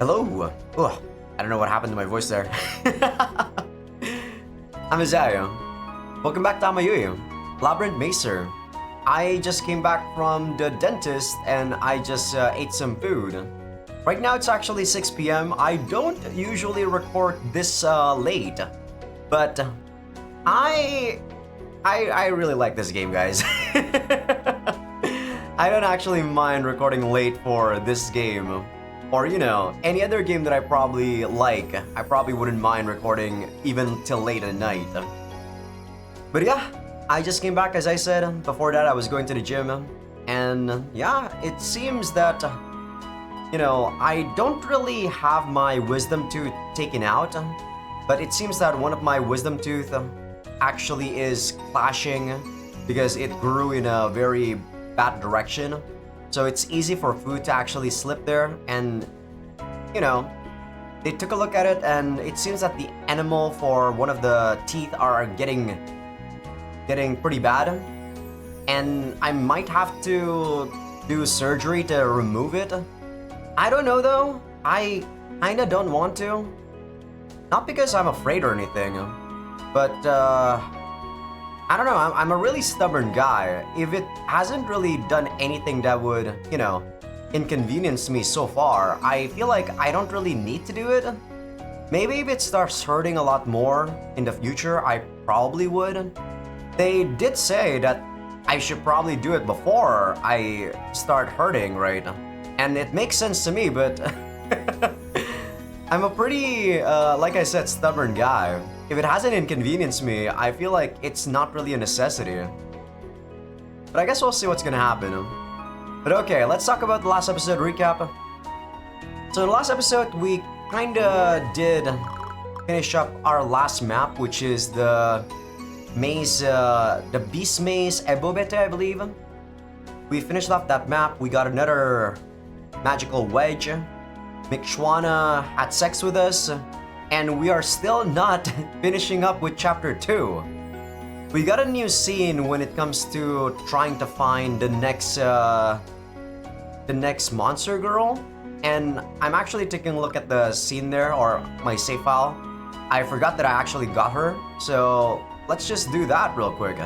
Hello. Ugh, I don't know what happened to my voice there. I'm Azaikyousuke. Welcome back to Amayui, Labyrinth Meister. I just came back from the dentist and I just ate some food. Right now it's actually 6 p.m. I don't usually record this late, but I really like this game, guys. I don't actually mind recording late for this game. Or, you know, any other game that I probably like, I probably wouldn't mind recording even till late at night. But yeah, I just came back, as I said. Before that, I was going to the gym. And yeah, it seems that, you know, I don't really have my wisdom tooth taken out. But it seems that one of my wisdom tooth actually is clashing because it grew in a very bad direction. So it's easy for food to actually slip there, and you know, they took a look at it and it seems that the enamel for one of the teeth are getting pretty bad, and I might have to do surgery to remove it. I don't know though, I kinda don't want to. Not because I'm afraid or anything, but I don't know, I'm a really stubborn guy. If it hasn't really done anything that would, you know, inconvenience me so far, I feel like I don't really need to do it. Maybe if it starts hurting a lot more in the future, I probably would. They did say that I should probably do it before I start hurting, right? And it makes sense to me, but I'm a pretty, like I said, stubborn guy. If it hasn't inconvenienced me, I feel like it's not really a necessity. But I guess we'll see what's gonna happen. But okay, let's talk about the last episode recap. So in the last episode, we kinda did finish up our last map, which is the maze, the Beast Maze Ebobete, I believe. We finished off that map, we got another magical wedge. Mikshwana had sex with us. And we are still not finishing up with chapter 2. We got a new scene when it comes to trying to find the next monster girl. And I'm actually taking a look at the scene there, or my save file. I forgot that I actually got her, so let's just do that real quick.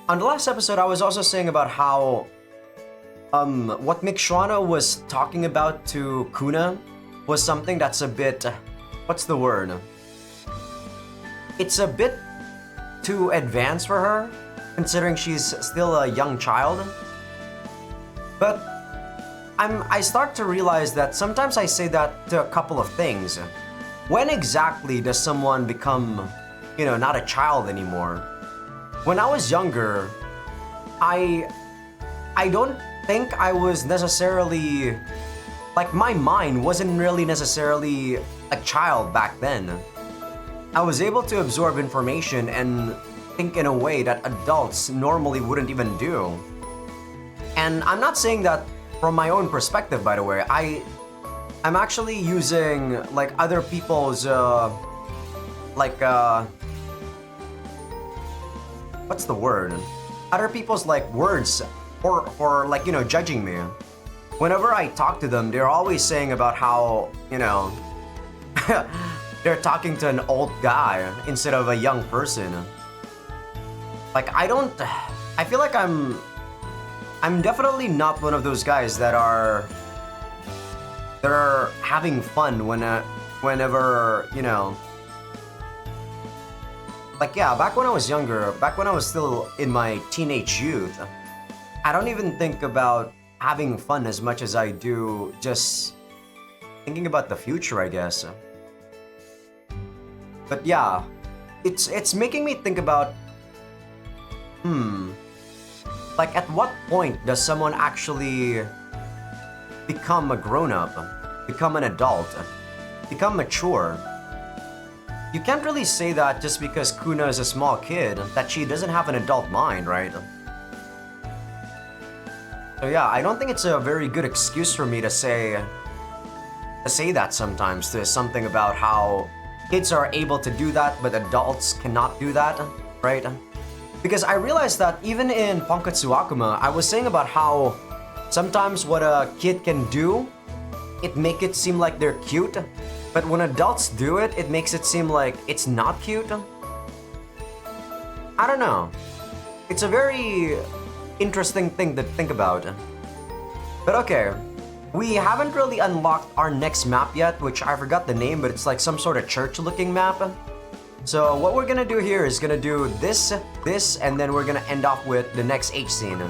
On the last episode, I was also saying about how what Mikshwana was talking about to Kuna was something that's a bit, what's the word? It's a bit too advanced for her, considering she's still a young child. But I start to realize that sometimes I say that to a couple of things. When exactly does someone become, you know, not a child anymore? When I was younger, I don't think I was necessarily, like, my mind wasn't really necessarily a child back then. I was able to absorb information and think in a way that adults normally wouldn't even do. And I'm not saying that from my own perspective, by the way. I'm actually using like other people's what's the word? Other people's like words for like, you know, judging me. Whenever I talk to them, they're always saying about how, you know, they're talking to an old guy instead of a young person. Like, I feel like I'm definitely not one of those guys that are having fun whenever, you know. Like, yeah, back when I was younger, back when I was still in my teenage youth, I don't even think about having fun as much as I do just thinking about the future, I guess. But yeah, it's making me think about, like, at what point does someone actually become a grown-up, become an adult, become mature? You can't really say that just because Kuna is a small kid, that she doesn't have an adult mind, right? So yeah, I don't think it's a very good excuse for me to say that sometimes. There's something about how kids are able to do that, but adults cannot do that, right? Because I realized that even in Pankotsu Akuma, I was saying about how Sometimes what a kid can do, it make it seem like they're cute, but when adults do it, it makes it seem like it's not cute. I don't know. It's a very interesting thing to think about. But okay, we haven't really unlocked our next map yet, which I forgot the name, but it's like some sort of church-looking map. So what we're gonna do here is gonna do this, and then we're gonna end off with the next H scene.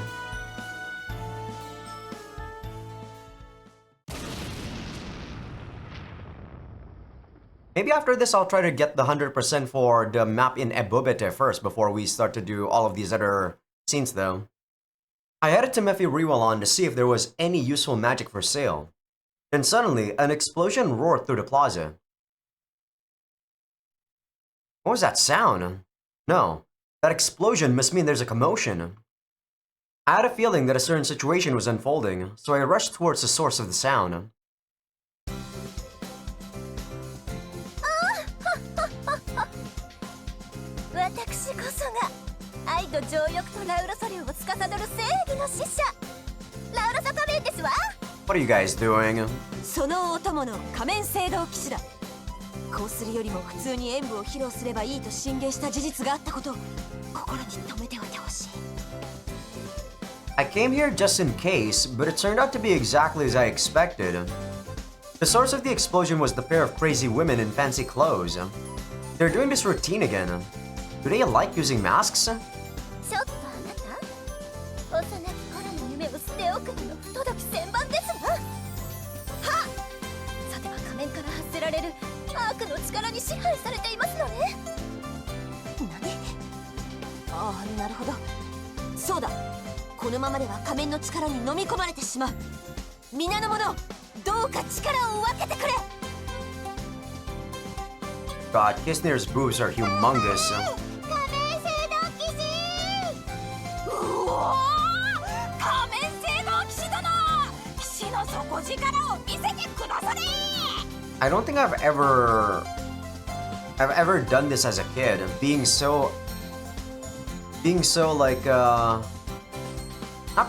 Maybe after this I'll try to get the 100% for the map in Ebubete first before we start to do all of these other scenes though. I headed to Mefi Riwalan to see if there was any useful magic for sale. And suddenly, an explosion roared through the plaza. What was that sound? No, that explosion must mean there's a commotion. I had a feeling that a certain situation was unfolding, so I rushed towards the source of the sound. What are you guys doing? そのお供の仮面聖堂騎士だ。こうするよりも普通に演舞を披露すればいいと進言した事実があったことを心に留めておいてほしい。I came here just in case, but it turned out to be exactly as I expected. The source of the explosion was the pair of crazy women in fancy clothes. They're doing this routine again. Do they like using masks? ちょっとあなた、幼き頃の夢を捨ておくの不届き千番ですわ。はっ、さては仮面から発せられる悪の力に支配されていますのね。何？ああ、なるほど。そうだ。このままでは仮面の力に飲み込まれてしまう。皆の者、どうか力を分けてくれ。God, Kisner's boobs are humongous. 仮面聖堂騎士！うおー！仮面聖堂騎士殿！騎士の底力を見せてくだされ！ I don't think I've ever done this as a kid. Being so like not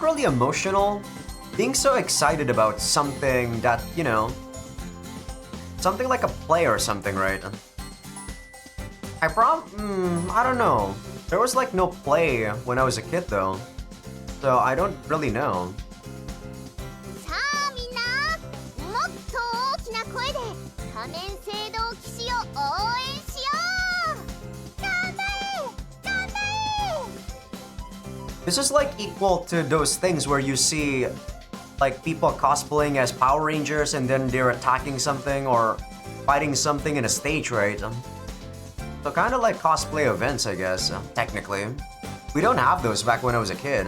really emotional, being so excited about something that, you know, something like a play or something, right? I don't know. There was like no play when I was a kid though, so I don't really know. さあみんな、もっと大きな声で仮面聖堂騎士を応援しよう。頑張れ、頑張れ。 This is like equal to those things where you see like people cosplaying as Power Rangers and then they're attacking something or fighting something in a stage, right? So kind of like cosplay events, I guess, technically. We don't have those back when I was a kid.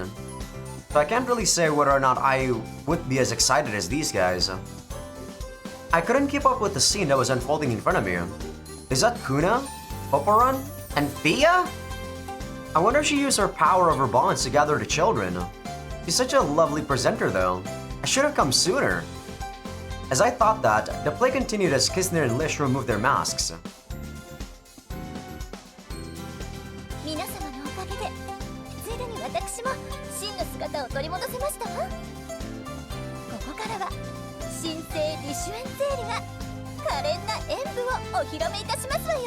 So I can't really say whether or not I would be as excited as these guys. I couldn't keep up with the scene that was unfolding in front of me. Is that Kuna, Poporan, and Fia? I wonder if she used her power of her bonds to gather the children. She's such a lovely presenter though. I should have come sooner. As I thought that, the play continued as Kisner and Lish removed their masks. 皆様のおかげで、ついでに私も真の姿を取り戻せましたわ。ここからは新生リシュエンツェールが可憐な演舞をお披露目いたしますわよ。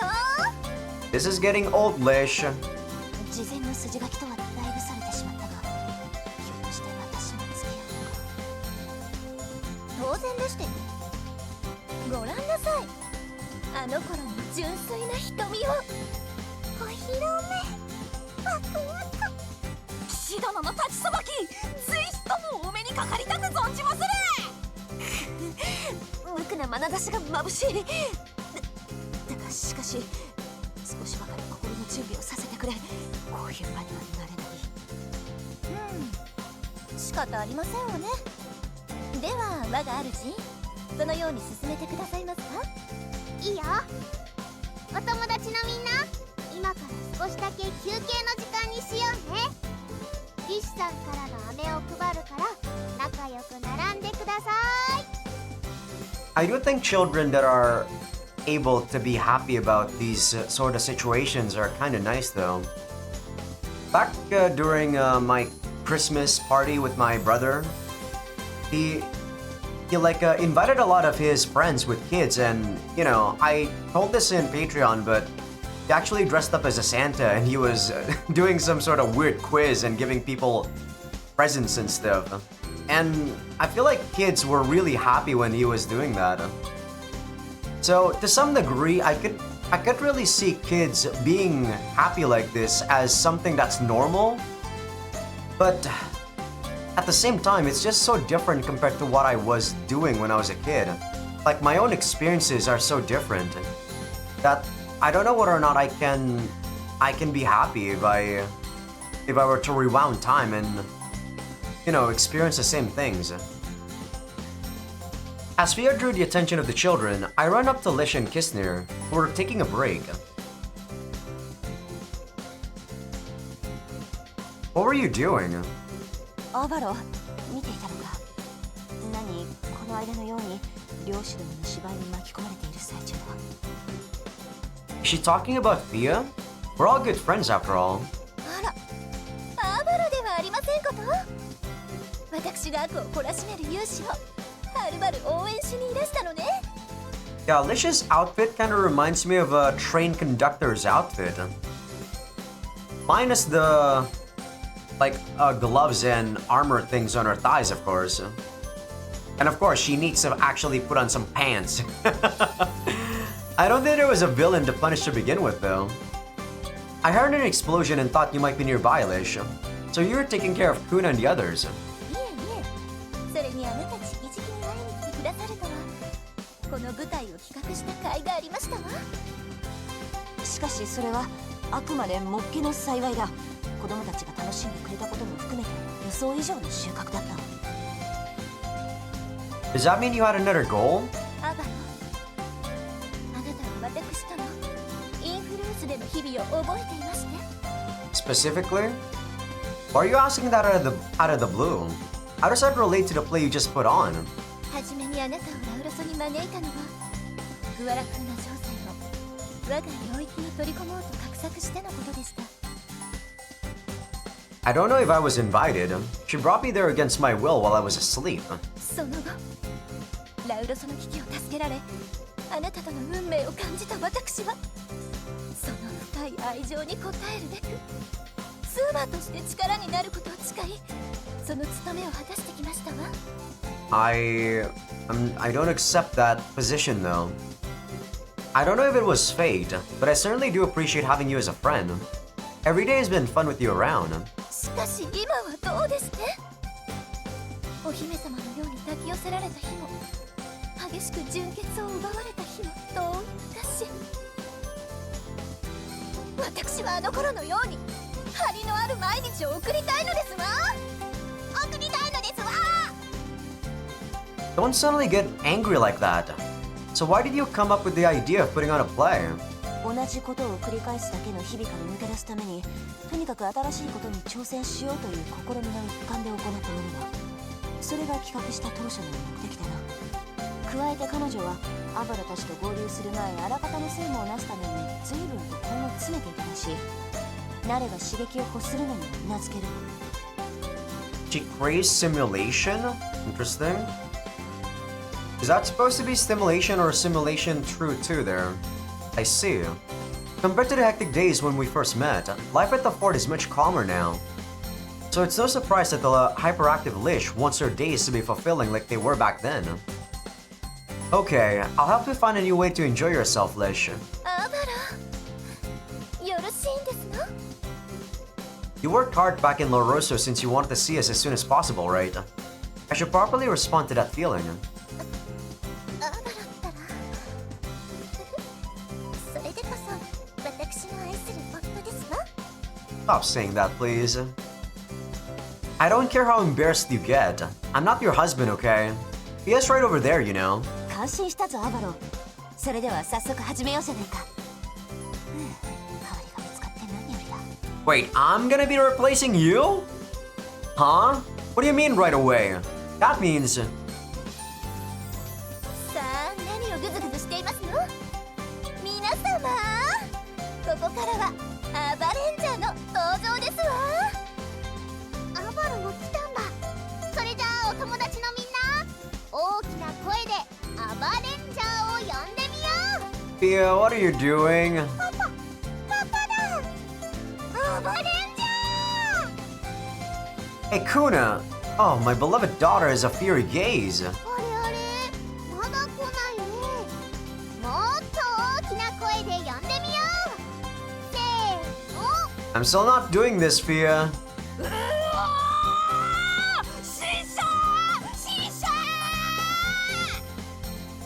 This is getting old, Lish. 事前の筋書きとはだいぶされてしまったが、ひょっとして私の付き合い当然でして。ご覧なさい。あの頃の純粋な瞳をお披露目。ワクワク。騎士殿の立ちさばき、ぜひともお目にかかりたく存じまする。無垢な眼差しが眩しい。だがしかし、少しばかり心の準備をさせてくれ。こういう場にはなれない。仕方ありませんわね。では我が主、そのように進めてくださいますか。いいよ。お友達のみんな、今から少しだけ休憩の時間にしようね。リシさんからの飴を配るから仲良く並んでください。 I do think children that are able to be happy about these sort of situations are kind of nice though. Back during my Christmas party with my brother, he like invited a lot of his friends with kids, and you know, I told this in Patreon, but he actually dressed up as a Santa and he was doing some sort of weird quiz and giving people presents and stuff. And I feel like kids were really happy when he was doing that. So to some degree, I could really see kids being happy like this as something that's normal. But at the same time, it's just so different compared to what I was doing when I was a kid. Like, my own experiences are so different that I don't know whether or not I can be happy if I were to rewound time and, you know, experience the same things. As Fia drew the attention of the children, I ran up to Lish and Kissner, who were taking a break. What were you doing? アバロ、見ていたのか。何、この間のように漁師どもの芝居に巻き込まれている最中だ。Is she talking about Thea? We're all good friends after all. あら、アバロではありませんこと。私が悪を懲らしめる勇士をはるばる応援しにいらしたのね。Yeah, Lish's outfit kind of reminds me of a train conductor's outfit. Minus the like gloves and armor things on her thighs, of course. And of course, she needs to actually put on some pants. I don't think there was a villain to punish to begin with, though. I heard an explosion and thought you might be nearby, Lish. So you were taking care of Kuna and the others. いえいえ、それにあなた直々に会いに来てくださるとは、この舞台を企画した甲斐がありましたわ。しかしそれはあくまでもっけの幸いだ。子供たちが楽しんでくれたことも含めて予想以上の収穫だったの。Does that mean you had another goal? アバロ、あなたは私とのインフルーツでの日々を覚えていまして。Specifically? Why are you asking that out of the blue? How does that relate to the play you just put on? はじめにあなたをラウロソに招いたのは、グアラクーナ城塞を我が領域に取り込もうと画策してのことでした。I don't know if I was invited. She brought me there against my will while I was asleep. その後、ラウロソの危機を助けられ、あなたとの運命を感じた私は、その深い愛情に応えるべく、スーバーとして力になることを誓い、その務めを果たしてきましたわ。I don't accept that position though. I don't know if it was fate, but I certainly do appreciate having you as a friend. Every day has been fun with you around. しかし今はどうですって？お姫様のように抱き寄せられた日も、激しく純血を奪われた日も遠い昔。私はあの頃のように張りのある毎日を送りたいのですわ。送りたいのですわ。Don't suddenly get angry like that. So why did you come up with the idea of putting on a play? 同じことを繰り返すだけの日々から抜け出すために、とにかく新しいことに挑戦しようという試みの一環で行ったものだ。それが企画した当初の目的だな。加えて彼女はアバラたちと合流する前、あらかたの政務をなすために随分と根を詰めていたらしい。なれば刺激を欲するのにうなずける。She craves simulation? Interesting. Is that supposed to be stimulation or simulation true too there? I see. Compared to the hectic days when we first met, life at the fort is much calmer now. So it's no surprise that the hyperactive Lish wants her days to be fulfilling like they were back then. Okay, I'll help you find a new way to enjoy yourself, Lish. アバラ、よろしいんですの？ You worked hard back in Loroso since you wanted to see us as soon as possible, right? I should properly respond to that feeling. アバラったらそれでこそ私の愛する夫ですわ。 Stop saying that, please. I don't care how embarrassed you get. I'm not your husband, okay? He is right over there, you know. 感心したぞアバロ。それでは早速始めようじゃないか。代わりが見つかって何よりだ。 Wait, I'm gonna be replacing you? Huh? What do you mean right away? That means... さあ何をグズグズしていますの？皆様、ここからはアバレンジャーの登場ですわ。アバロも来たんだ。それじゃあお友達のみんな、Pia, what are you doing? パパだ。オーバーレンジャー。 Hey, Kuna! Oh, my beloved daughter has a fiery gaze. あれあれ、まだ来ないね。もっと大きな声で呼んでみよう。せーの。 I'm still not doing this, Pia. うわー！シシャー！シシャー！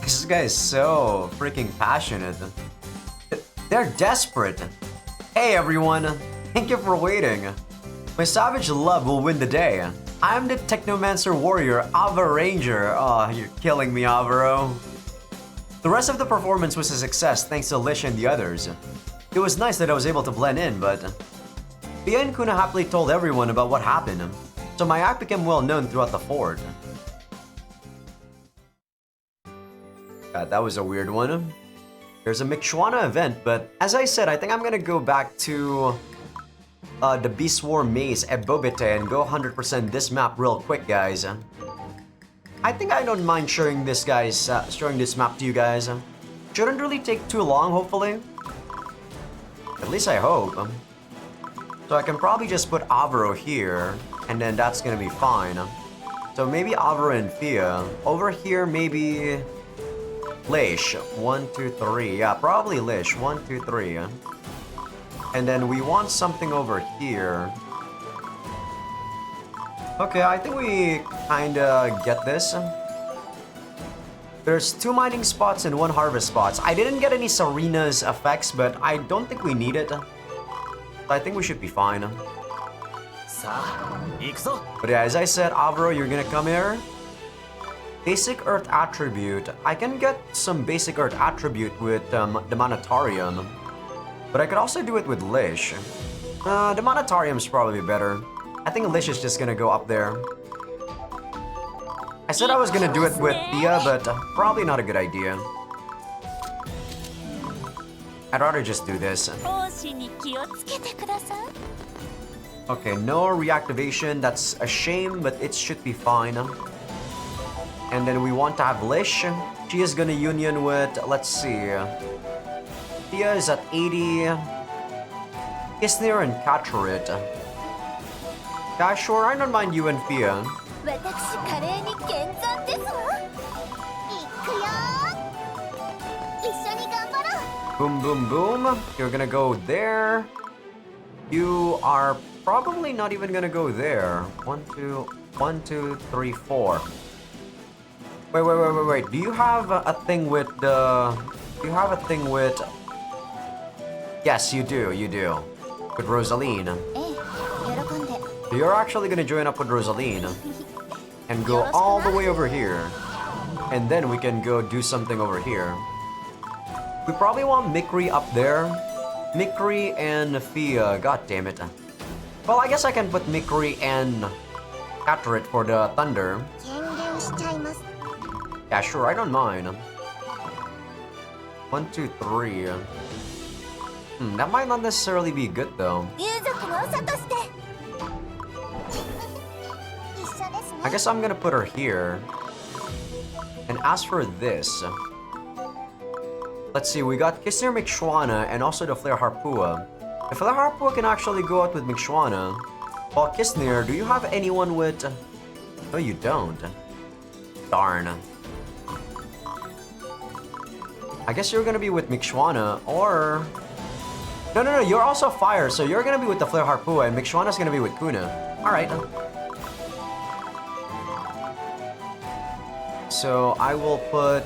This guy is so freaking passionate. They're desperate. Hey, everyone. Thank you for waiting. My savage love will win the day. I'm the Technomancer warrior, Ava Ranger. Oh, you're killing me, Avaro. The rest of the performance was a success thanks to Lish and the others. It was nice that I was able to blend in, but Pia and Kuna happily told everyone about what happened, so my act became well known throughout the fort. God, that was a weird one. There's a Mikshwana event, but as I said, I think I'm gonna go back to the Beast War Maze at Bobite and go 100% this map real quick, guys. I think I don't mind showing this map to you guys. Shouldn't really take too long, hopefully. At least I hope. So I can probably just put Avaro here, and then that's gonna be fine. So maybe Avaro and Pia. Over here, maybe Lish. 1, 2, 3. Yeah, probably Lish. 1, 2, 3. And then we want something over here. Okay, I think we kinda get this. There's 2 mining spots and 1 harvest spots. I didn't get any Serena's effects, but I don't think we need it. I think we should be fine. But yeah, as I said, Avaro, you're gonna come here. Basic Earth Attribute. I can get some Basic Earth Attribute with the Manatarium. But I could also do it with Lish. The Manatarium's probably better. I think Lish is just gonna go up there. I said I was gonna do it with Pia, but probably not a good idea. I'd rather just do this. Okay, no reactivation. That's a shame, but it should be fine. And then we want to have Lish. She is gonna union with, let's see. Pia is at 80. Isnir and Katrit. Yeah, sure, I don't mind you and Pia. Boom, boom, boom. You're gonna go there. You are probably not even gonna go there. 1, 2, 1, 2, 3, 4. Wait. Do you have a thing with the... Do you have a thing with... Yes, you do. With Rosaline. So you're actually gonna join up with Rosaline. And go all the way over here. And then we can go do something over here. We probably want Mikri up there. Mikri and Fia. God damn it. Well, I guess I can put Mikri and Katrit for the thunder. Yeah, sure, I don't mind. 1, 2, 3. That might not necessarily be good though. I guess I'm gonna put her here. And as for this, let's see, we got Kisner Mikshwana and also the Flare Harpua. The Flare Harpua can actually go out with Mikshwana. While Kisner, do you have anyone with... No, you don't. Darn. I guess you're gonna be with Mikshwana, or... No, you're also fire, so you're gonna be with the Flare Harpua, and Mikshwana's gonna be with Kuna. Alright. So I will put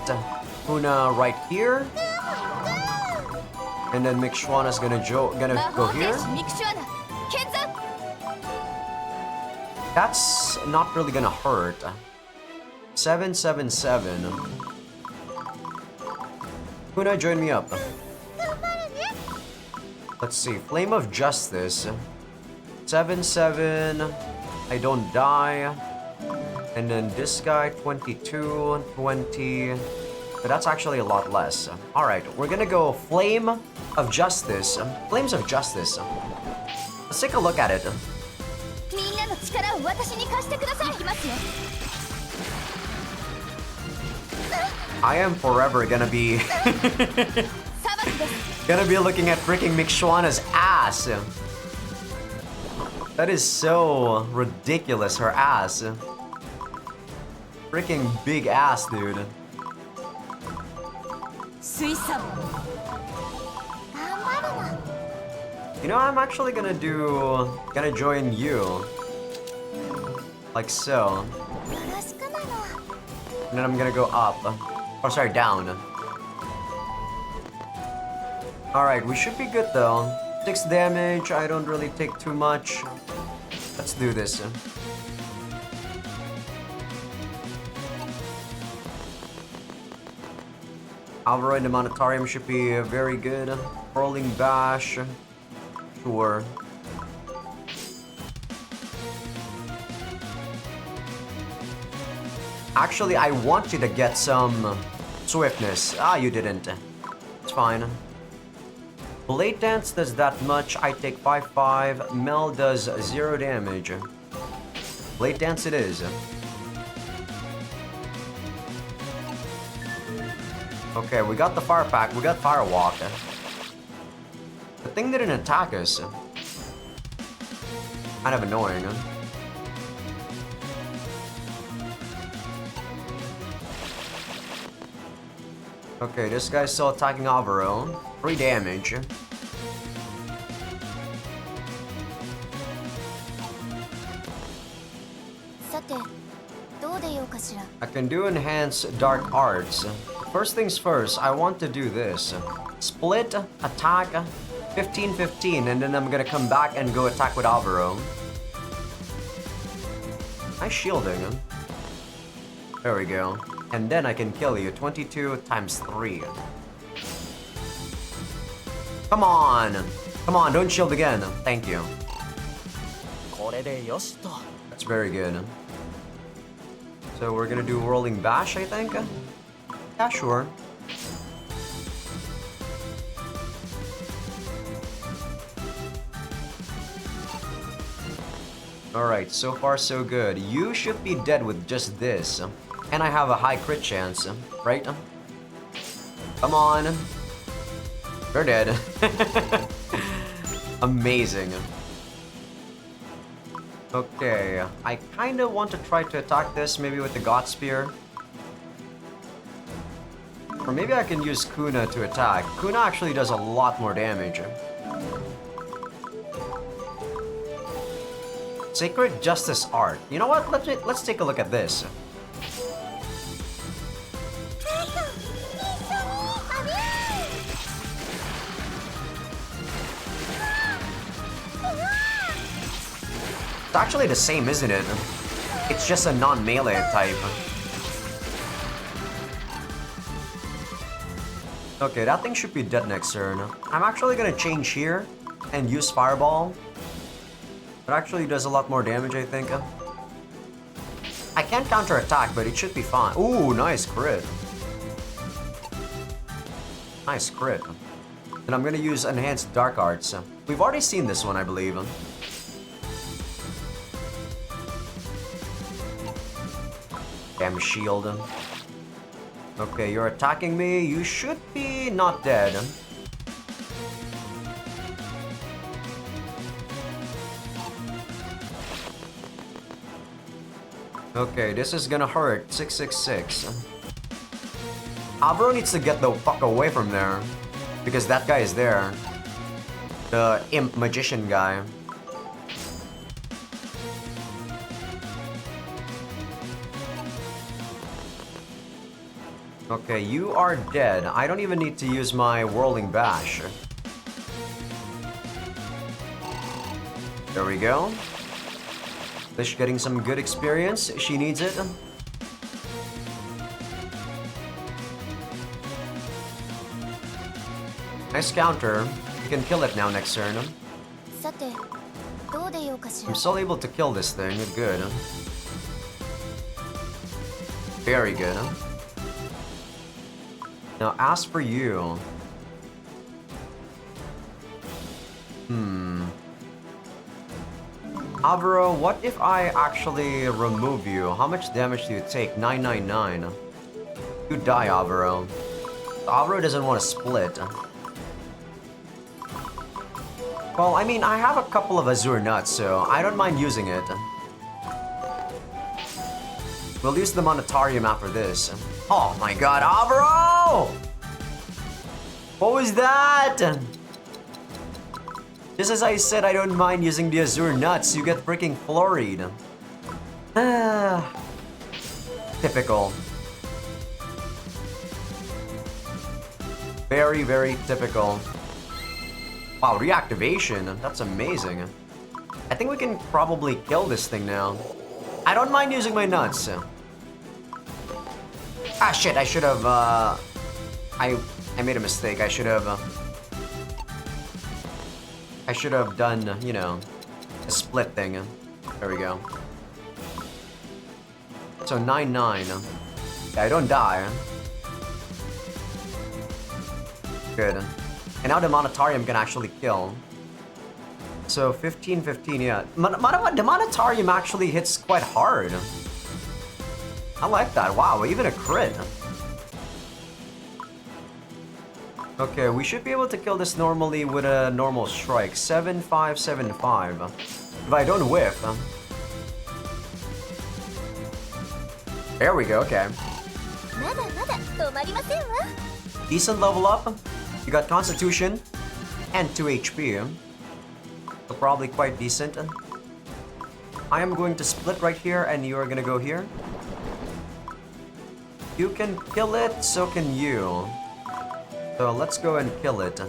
Kuna right here. And then Mikshwana's gonna go here. That's not really gonna hurt. 777. Kuna, join me up. Let's see, Flame of Justice. 7-7. I don't die. And then this guy, 22, 20. But that's actually a lot less. Alright, we're gonna go Flame of Justice. Flames of Justice. Let's take a look at it. I am forever gonna be Gonna be looking at freaking Mixuana's ass. That is so ridiculous, her ass. Freaking big ass, dude. You know, I'm actually gonna join you. Like so. And then I'm gonna go up. Oh, sorry, down. Alright, we should be good though. 6 damage, I don't really take too much. Let's do this. Alvaro in the Monetarium should be very good. Rolling Bash. Sure. Actually, I want you to get some swiftness. Ah, you didn't. It's fine. Blade Dance does that much. I take 5/5. Mel does 0 damage. Blade Dance it is. Okay, we got the Fire Pack. We got Firewalk. The thing didn't attack us. Kind of annoying. Okay, this guy's still attacking Alvaro. 3 damage. I can do enhanced dark arts. First things first, I want to do this. Split, attack, 15-15, and then I'm gonna come back and go attack with Alvaro. Nice shielding. There we go. And then I can kill you. 22 times 3. Come on! Come on, don't shield again. Thank you. That's very good. So we're gonna do Rolling Bash, I think? Yeah, sure. Alright, so far so good. You should be dead with just this. And I have a high crit chance, right? Come on. You're dead. Amazing. Okay, I kinda want to try to attack this maybe with the God Spear. Or maybe I can use Kuna to attack. Kuna actually does a lot more damage. Sacred Justice Art. You know what? Let's take a look at this. It's actually the same, isn't it? It's just a non-melee type. Okay, that thing should be dead next turn. I'm actually gonna change here and use Fireball. It actually does a lot more damage, I think. I can't counter-attack, but it should be fine. Ooh, nice crit. Nice crit. And I'm gonna use Enhanced Dark Arts. We've already seen this one, I believe. Damn shield. Okay, you're attacking me. You should be not dead. Okay, this is gonna hurt. 666. Alvaro needs to get the fuck away from there. Because that guy is there. The imp magician guy. Okay, you are dead. I don't even need to use my Whirling Bash. There we go. Fish getting some good experience. She needs it. Nice counter. You can kill it now next turn. I'm still able to kill this thing. Good. Very good. Now, as for you... Alvaro, what if I actually remove you? How much damage do you take? 999. You die, Alvaro. Alvaro doesn't want to split. Well, I mean, I have a couple of Azure Nuts, so I don't mind using it. We'll use the Monetarium after this. Oh my god, Avro! What was that? Just as I said, I don't mind using the Azure Nuts, you get freaking flurried. Typical. Very, very typical. Wow, reactivation. That's amazing. I think we can probably kill this thing now. I don't mind using my nuts. Ah, shit, I should have, I made a mistake. I should have done, you know, a split thing. There we go. So 9-9. Yeah, I don't die. Good. And now the Monetarium can actually kill. So 15-15, yeah. The Monetarium actually hits quite hard. I like that. Wow, even a crit. Okay, we should be able to kill this normally with a normal strike. 7-5, 7-5. If I don't whiff. There we go, okay. Decent level up. You got Constitution and 2 HP. So probably quite decent. I am going to split right here and you are gonna go here. You can kill it, so can you. So let's go and kill it.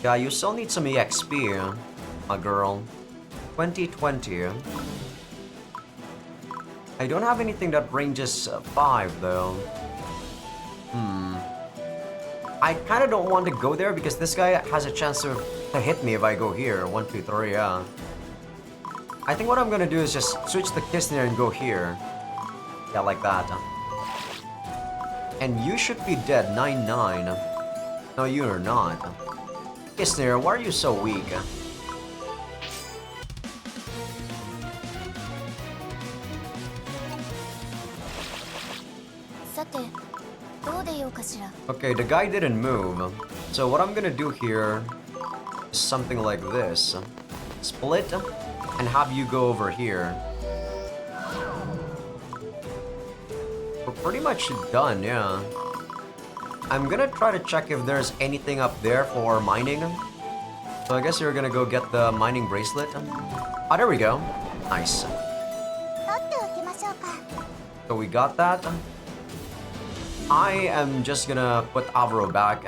Yeah, you still need some EXP, my girl. 2020. I don't have anything that ranges 5 though. I kind of don't want to go there because this guy has a chance to hit me if I go here. 1, 2, 3, yeah. I think what I'm gonna do is just switch the Kistner and go here. Yeah, like that. And you should be dead, 9-9. No, you are not. Kistner, why are you so weak? Okay, the guy didn't move. So what I'm gonna do here is something like this. Split and have you go over here. We're pretty much done, yeah. I'm gonna try to check if there's anything up there for mining. So I guess you're gonna go get the mining bracelet. Oh, there we go. Nice. So we got that. I am just gonna put Avro back.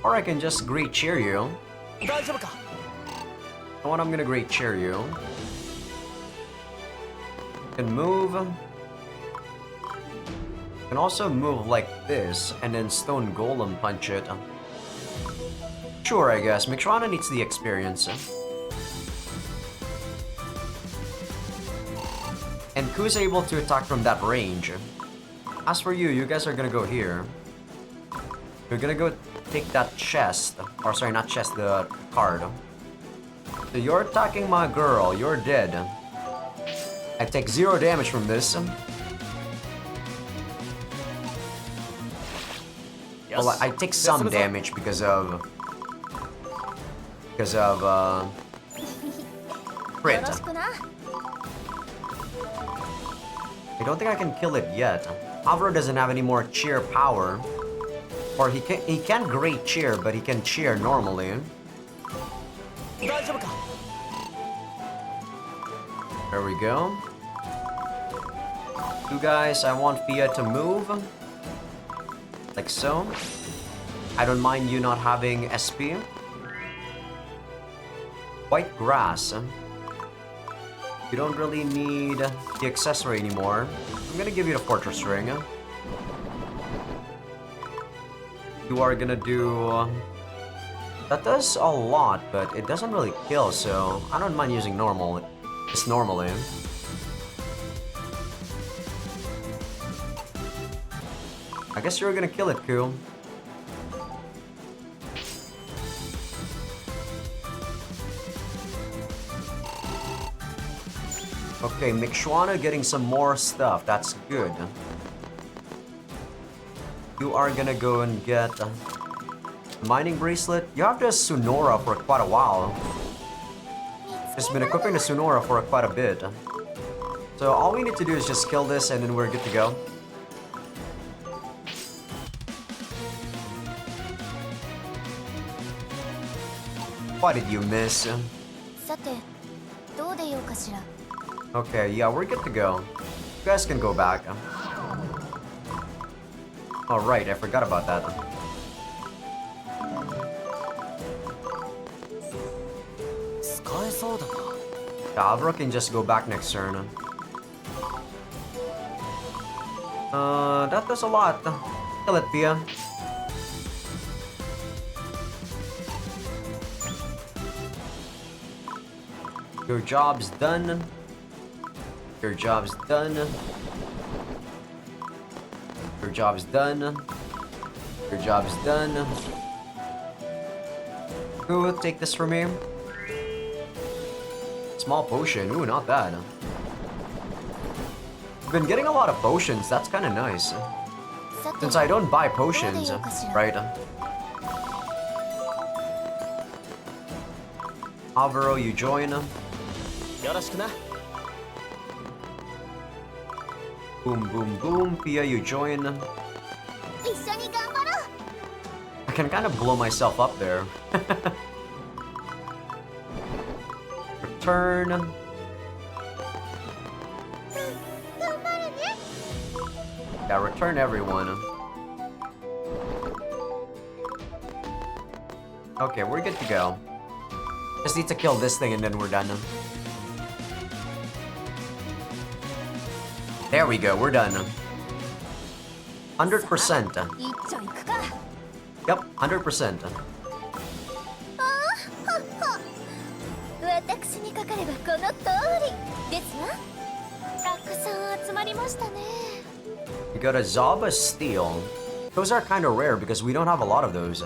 Or I can just great cheer you. You know what, I'm gonna great cheer you. Can move. Can also move like this and then Stone Golem punch it. Sure, I guess. Mixrana needs the experience. And Ku's able to attack from that range. As for you, you guys are gonna go here. You're gonna go take that chest. Or sorry, not chest, the card. So you're attacking my girl. You're dead. I take 0 damage from this. Yes. Well, I take some damage because of crit. I don't think I can kill it yet. Avro doesn't have any more cheer power. Or he can great cheer, but he can cheer normally. There we go. You guys, I want Fia to move. Like so. I don't mind you not having SP. White grass. You don't really need the accessory anymore. I'm gonna give you the fortress ring. You are gonna do... That does a lot, but it doesn't really kill, so I don't mind using normal. Just normally. I guess you're gonna kill it, Ku. Okay, Mixrana getting some more stuff. That's good. You are gonna go and get a mining bracelet. You have the Sonora for quite a while. Just been equipping the Sonora for quite a bit. So all we need to do is just kill this and then we're good to go. Why did you miss? Okay, yeah, we're good to go. You guys can go back. Alright, I forgot about that. Alvaro can just go back next turn. That does a lot. Kill it, Pia. Your job's done. Your job's done. Your job's done. Your job's done. Who will take this from me? Small potion. Ooh, not bad. I've been getting a lot of potions. That's kind of nice. Since I don't buy potions, right? Alvaro, you join. Boom, boom, boom. Pia, you join. I can kind of blow myself up there. Return. Yeah, return everyone. Okay, we're good to go. Just need to kill this thing and then we're done. There we go, we're done. 100%. Yep, 100%. We got a Zaba Steel. Those are kind of rare because we don't have a lot of those.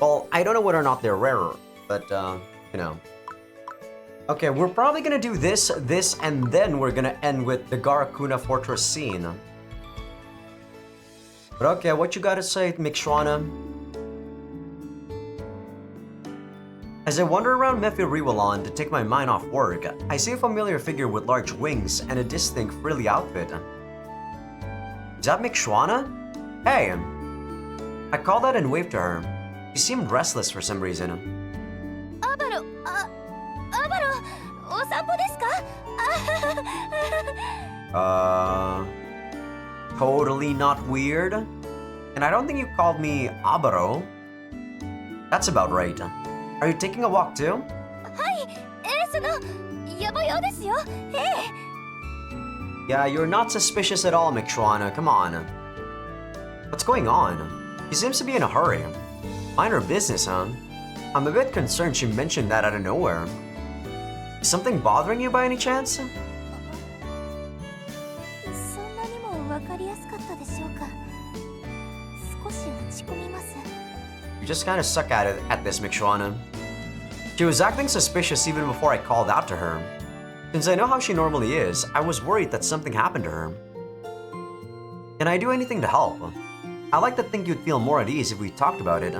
Well, I don't know whether or not they're rarer, but, you know. Okay, we're probably gonna do this, and then we're gonna end with the Garakuna Fortress scene. But okay, what you gotta say, Mikshwana? As I wander around Mephi-Riwalan to take my mind off work, I see a familiar figure with large wings and a distinct frilly outfit. Is that Mikshwana? Hey! I called out and waved to her. She seemed restless for some reason. Totally not weird. And I don't think you called me Abaro. That's about right. Are you taking a walk too? Yeah, you're not suspicious at all, Mikshwana. Come on. What's going on? She seems to be in a hurry. Mind her business, huh? I'm a bit concerned she mentioned that out of nowhere. Is something bothering you by any chance? You just kind of suck at it at this, Mikshwana. She was acting suspicious even before I called out to her. Since I know how she normally is, I was worried that something happened to her. Can I do anything to help? I like to think you'd feel more at ease if we talked about it.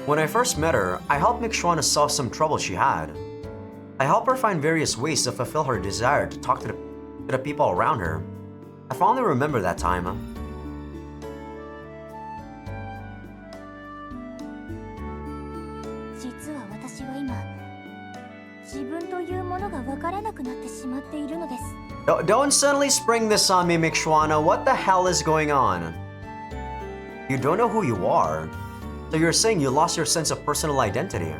When I first met her, I helped Mikshwana solve some trouble she had. I helped her find various ways to fulfill her desire to talk to the people around her. I fondly remember that time. Don't suddenly spring this on me, Mikshwana. What the hell is going on? You don't know who you are. So you're saying you lost your sense of personal identity.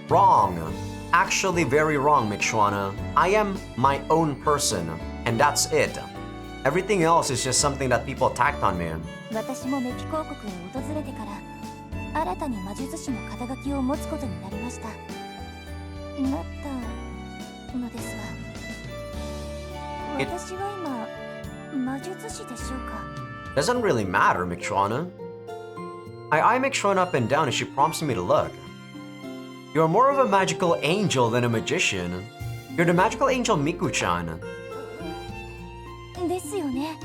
Wrong. Actually very wrong, Mikshwana. I am my own person, and that's it. Everything else is just something that people tacked on me. 新たに魔術師の肩書きを持つことになりました。なったのですが、私は今魔術師でしょうか。 Doesn't really matter, Mikshwana. I eye Mikshwana up and down as she prompts me to look. You're more of a magical angel than a magician. You're the magical angel Miku-chan. ですよね。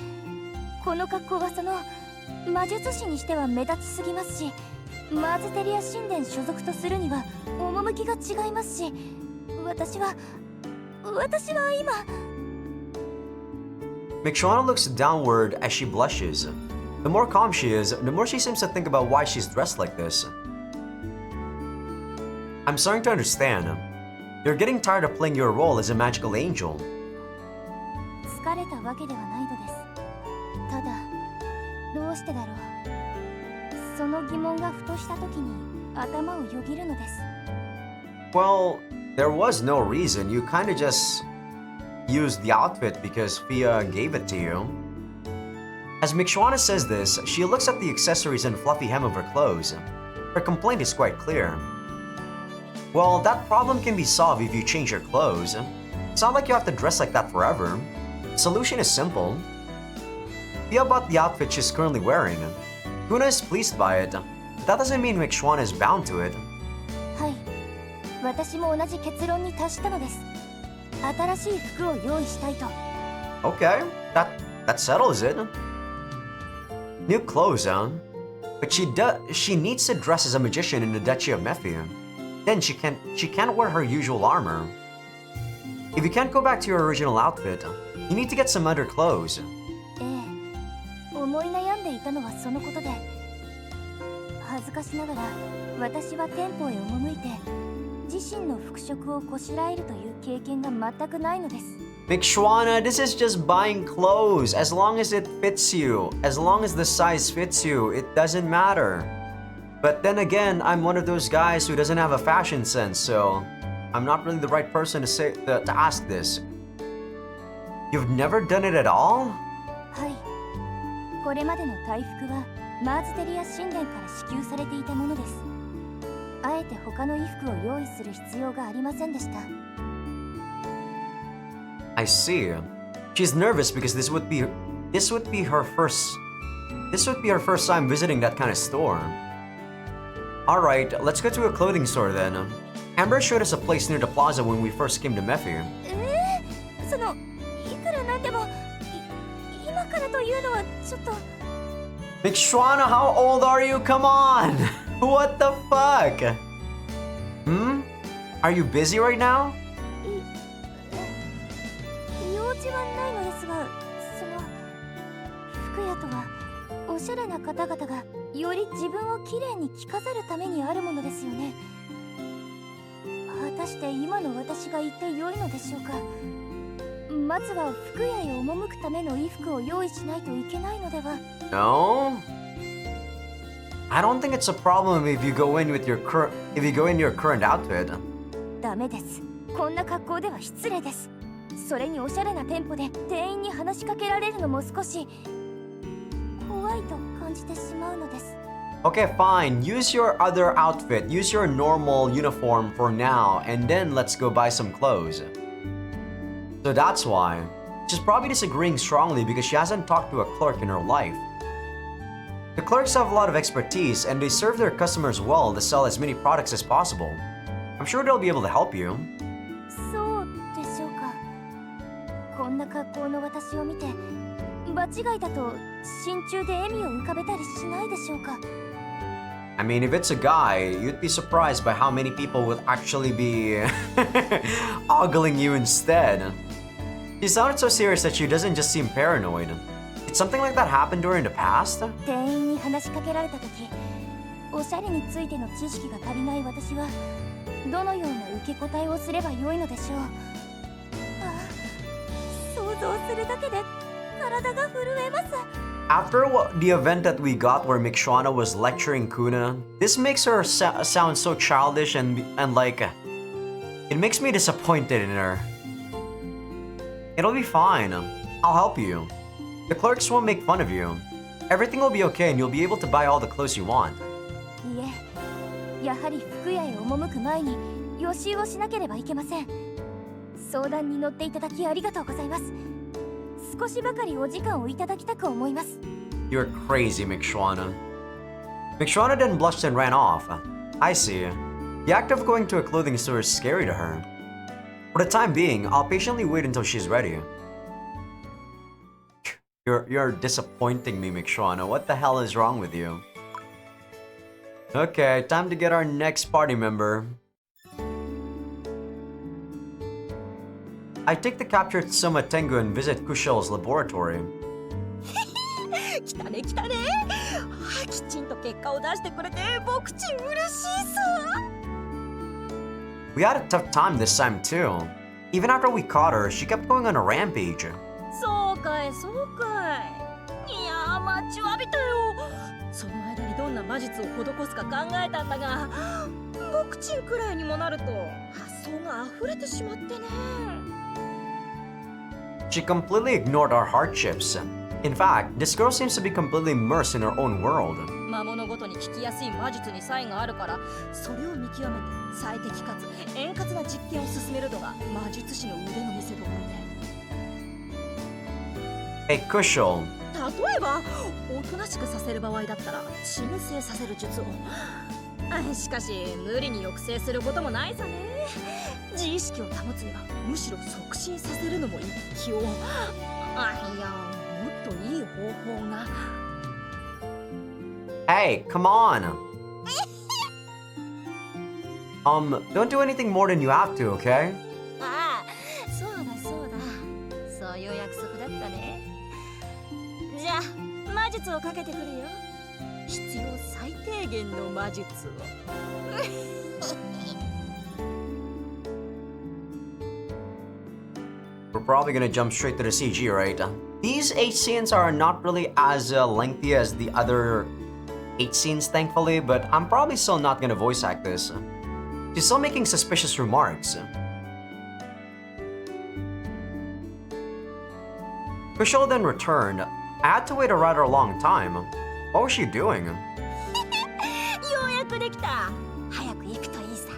この格好はその魔術師にしては目立ちすぎますし、マーズテリア神殿所属とするには趣が違いますし、私は今。 Mikshwana looks downward as she blushes. The more calm she is, the more she seems to think about why she's dressed like this. I'm starting to understand. You're getting tired of playing your role as a magical angel. 疲れたわけではないのです。ただ、どうしてだろう。その疑問がふとした時に頭をよぎるのです。 Well, there was no reason. You kind of just used the outfit because Fia gave it to you. As Mikshwana says this, she looks at the accessories and fluffy hem of her clothes. Her complaint is quite clear. Well, that problem can be solved if you change your clothes. It's not like you have to dress like that forever. The solution is simple. Fia bought the outfit she's currently wearing. Kuna is pleased by it, but that doesn't mean Mikshwana is bound to it. はい、私も同じ結論に達したのです。新しい服を用意したいと。 Okay, that settles it. New clothes, huh? But she needs to dress as a magician in the Duchy of Mephi. Then she can't wear her usual armor. If you can't go back to your original outfit, you need to get some other clothes. ええ、思い悩んでいたのはそのことで、恥ずかしながら私は店舗へ赴いて自身の服飾をこしらえるという経験が全くないのです。 Mikshwana, this is just buying clothes. As long as it fits you, as long as the size fits you, it doesn't matter. But then again, I'm one of those guys who doesn't have a fashion sense, so I'm not really the right person to ask this. You've never done it at all? はい。これまでの大服はマーズテリア神殿から支給されていたものです。あえて他の衣服を用意する必要がありませんでした。 I see. She's nervous because this would be her first time visiting that kind of store. All right, let's go to a clothing store then. Amber showed us a place near the plaza when we first came to Mephi. そのいくらなんでも今からというのはちょっと。 Mikshwana, how old are you? Come on! What the fuck? Are you busy right now? 用事はないのですが、その服屋とはおしゃれな方々がより自分をきれいに着飾るためにあるものですよね。果たして今の私が言って良いのでしょうか。まずは服屋へ赴くための衣服を用意しないといけないのでは。 No? I don't think it's a problem if you go in your current outfit. ダメです。こんな格好では失礼です。それにおしゃれな店舗で店員に話しかけられるのも少し怖いと感じてしまうのです。 Okay, fine. Use your other outfit. Use your normal uniform for now, and then let's go buy some clothes. So that's why. She's probably disagreeing strongly because she hasn't talked to a clerk in her life. The clerks have a lot of expertise and they serve their customers well to sell as many products as possible. I'm sure they'll be able to help you. そうでしょうか。こんな格好の私を見て場違いだと心中で笑みを浮かべたりしないでしょうか。 I mean, if it's a guy, you'd be surprised by how many people would actually be ogling you instead. She sounded so serious that she doesn't just seem paranoid. Did something like that happen during the past? 店員に話しかけられた時、おしゃれについての知識が足りない私はどのような受け答えをすればよいのでしょう。ああ、想像するだけで体が震えます。 After the event that we got where Mikshwana was lecturing Kuna, this makes her sound so childish and like, it makes me disappointed in her. It'll be fine. I'll help you. The clerks won't make fun of you. Everything will be okay and you'll be able to buy all the clothes you want. いえ、やはり服屋へ赴く前に予習をしなければいけません。相談に乗っていただきありがとうございます。少しばかりお時間をいただきたく思います。 You're crazy, McShwana. McShwana then blushed and ran off. I see. The act of going to a clothing store is scary to her. For the time being, I'll patiently wait until she's ready. You're disappointing me, McShwana. What the hell is wrong with you? Okay, time to get our next party member. I take the captured Soma Tengu and visit Kushel's laboratory. 来たね来たね。きちんと結果を出してくれて僕ちん嬉しいさ。 We had a tough time this time too. Even after we caught her, she kept going on a rampage. そうかいそうかい。いや待ちわびたよ。その間にどんな魔術を施すか考えたんだが、僕ちんくらいにもなると発想が溢れてしまってね。 She completely ignored our hardships. In fact, this girl seems to be completely immersed in her own world. 魔物ごとに聞きやすい魔術に差異があるから、それを見極めて最適かつ円滑な実験を進めるのが魔術師の腕の見せ所で。 Hey, Kushel. 例えば、おとなしくさせる場合だったら鎮静させる術を。しかし無理に抑制することもないさね。自意識を保つにはむしろ促進させるのも一興。いや、もっといい方法が。 Hey, come on. Don't do anything more than you have to, okay? ああ、そうだそうだ。そういう約束だったね。じゃあ魔術をかけてくるよ。必要最低限の魔術を。We're probably gonna jump straight to the CG, right? These 8 scenes are not really as lengthy as the other 8 scenes, thankfully, but I'm probably still not gonna voice act this. She's still making suspicious remarks. Kushel then returned. I had to wait a rather long time. What was she doing? ようやくできた。早く行くといいさ。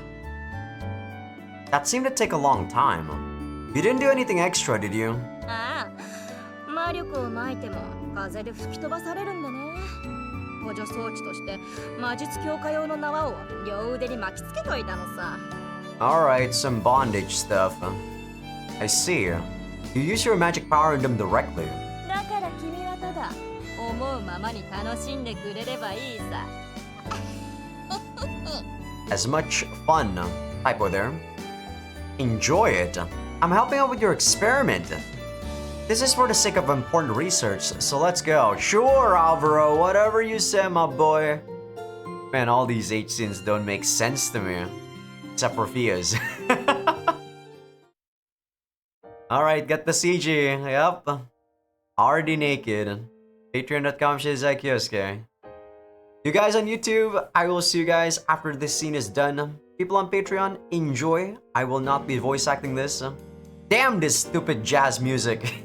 That seemed to take a long time. You didn't do anything extra, did you? ああ、魔力を撒いても風で吹き飛ばされるんだね。補助装置として魔術強化用の縄を両腕に巻きつけといたのさ。 Alright, some bondage stuff. I see. You use your magic power on them directly. だから君はただ思うままに楽しんでくれればいいさ。 As much fun, typo there. Enjoy it. I'm helping out with your experiment. This is for the sake of important research, so let's go. Sure, Alvaro, whatever you say, my boy. Man, all these 8 scenes don't make sense to me. Except for Fia's. Alright, get the CG. Yep. Already naked. Patreon.com/Azaikyousuke. You guys on YouTube, I will see you guys after this scene is done. People on Patreon, enjoy. I will not be voice acting this. Damn this stupid jazz music.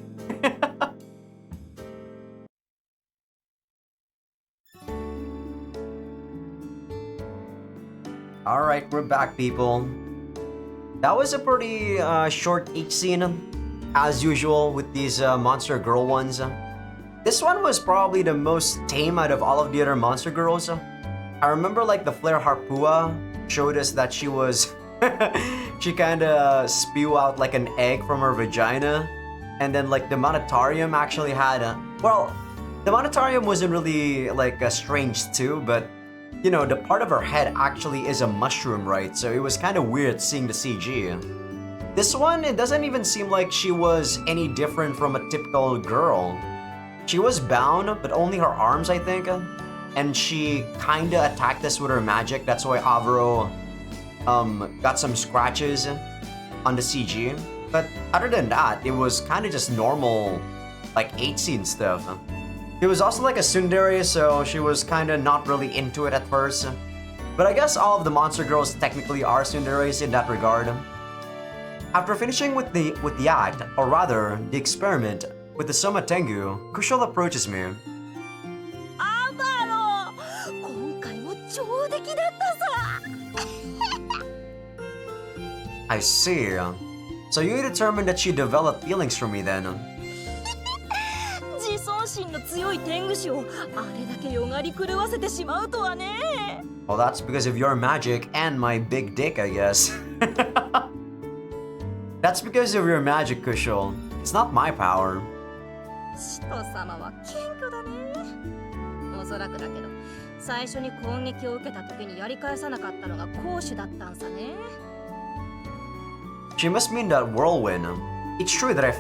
Alright, we're back, people. That was a pretty short H scene, as usual with these monster girl ones. This one was probably the most tame out of all of the other monster girls. I remember like the Flare Harpua showed us that she was... she kinda spew out like an egg from her vagina. And then like the Monetarium actually had a... Well, the Monetarium wasn't really like strange too, but you know, the part of her head actually is a mushroom, right? So it was kind of weird seeing the CG. This one, it doesn't even seem like she was any different from a typical girl. She was bound, but only her arms, I think. And she kinda attacked us with her magic. That's why Alvaro got some scratches on the CG. But other than that, it was kind of just normal, like 8 scene stuff. It was also like a tsundere, so she was kind of not really into it at first. But I guess all of the monster girls technically are tsunderes in that regard. After finishing with the act, or rather, the experiment, with the Soma Tengu, Kushel approaches me. Alvaro! 今回も超出来だったさ! I see. So you determined that she developed feelings for me then. 自尊心の強い天狗師をあれだけよがり狂わせてしまうとはね。 Well, that's because of your magic and my big dick, I guess. That's because of your magic, Kushal. It's not my power. 使徒様は謙虚だね。おそらくだけど、最初に攻撃を受けた時にやり返さなかったのが攻守だったんさね。 She must mean that whirlwind. It's true that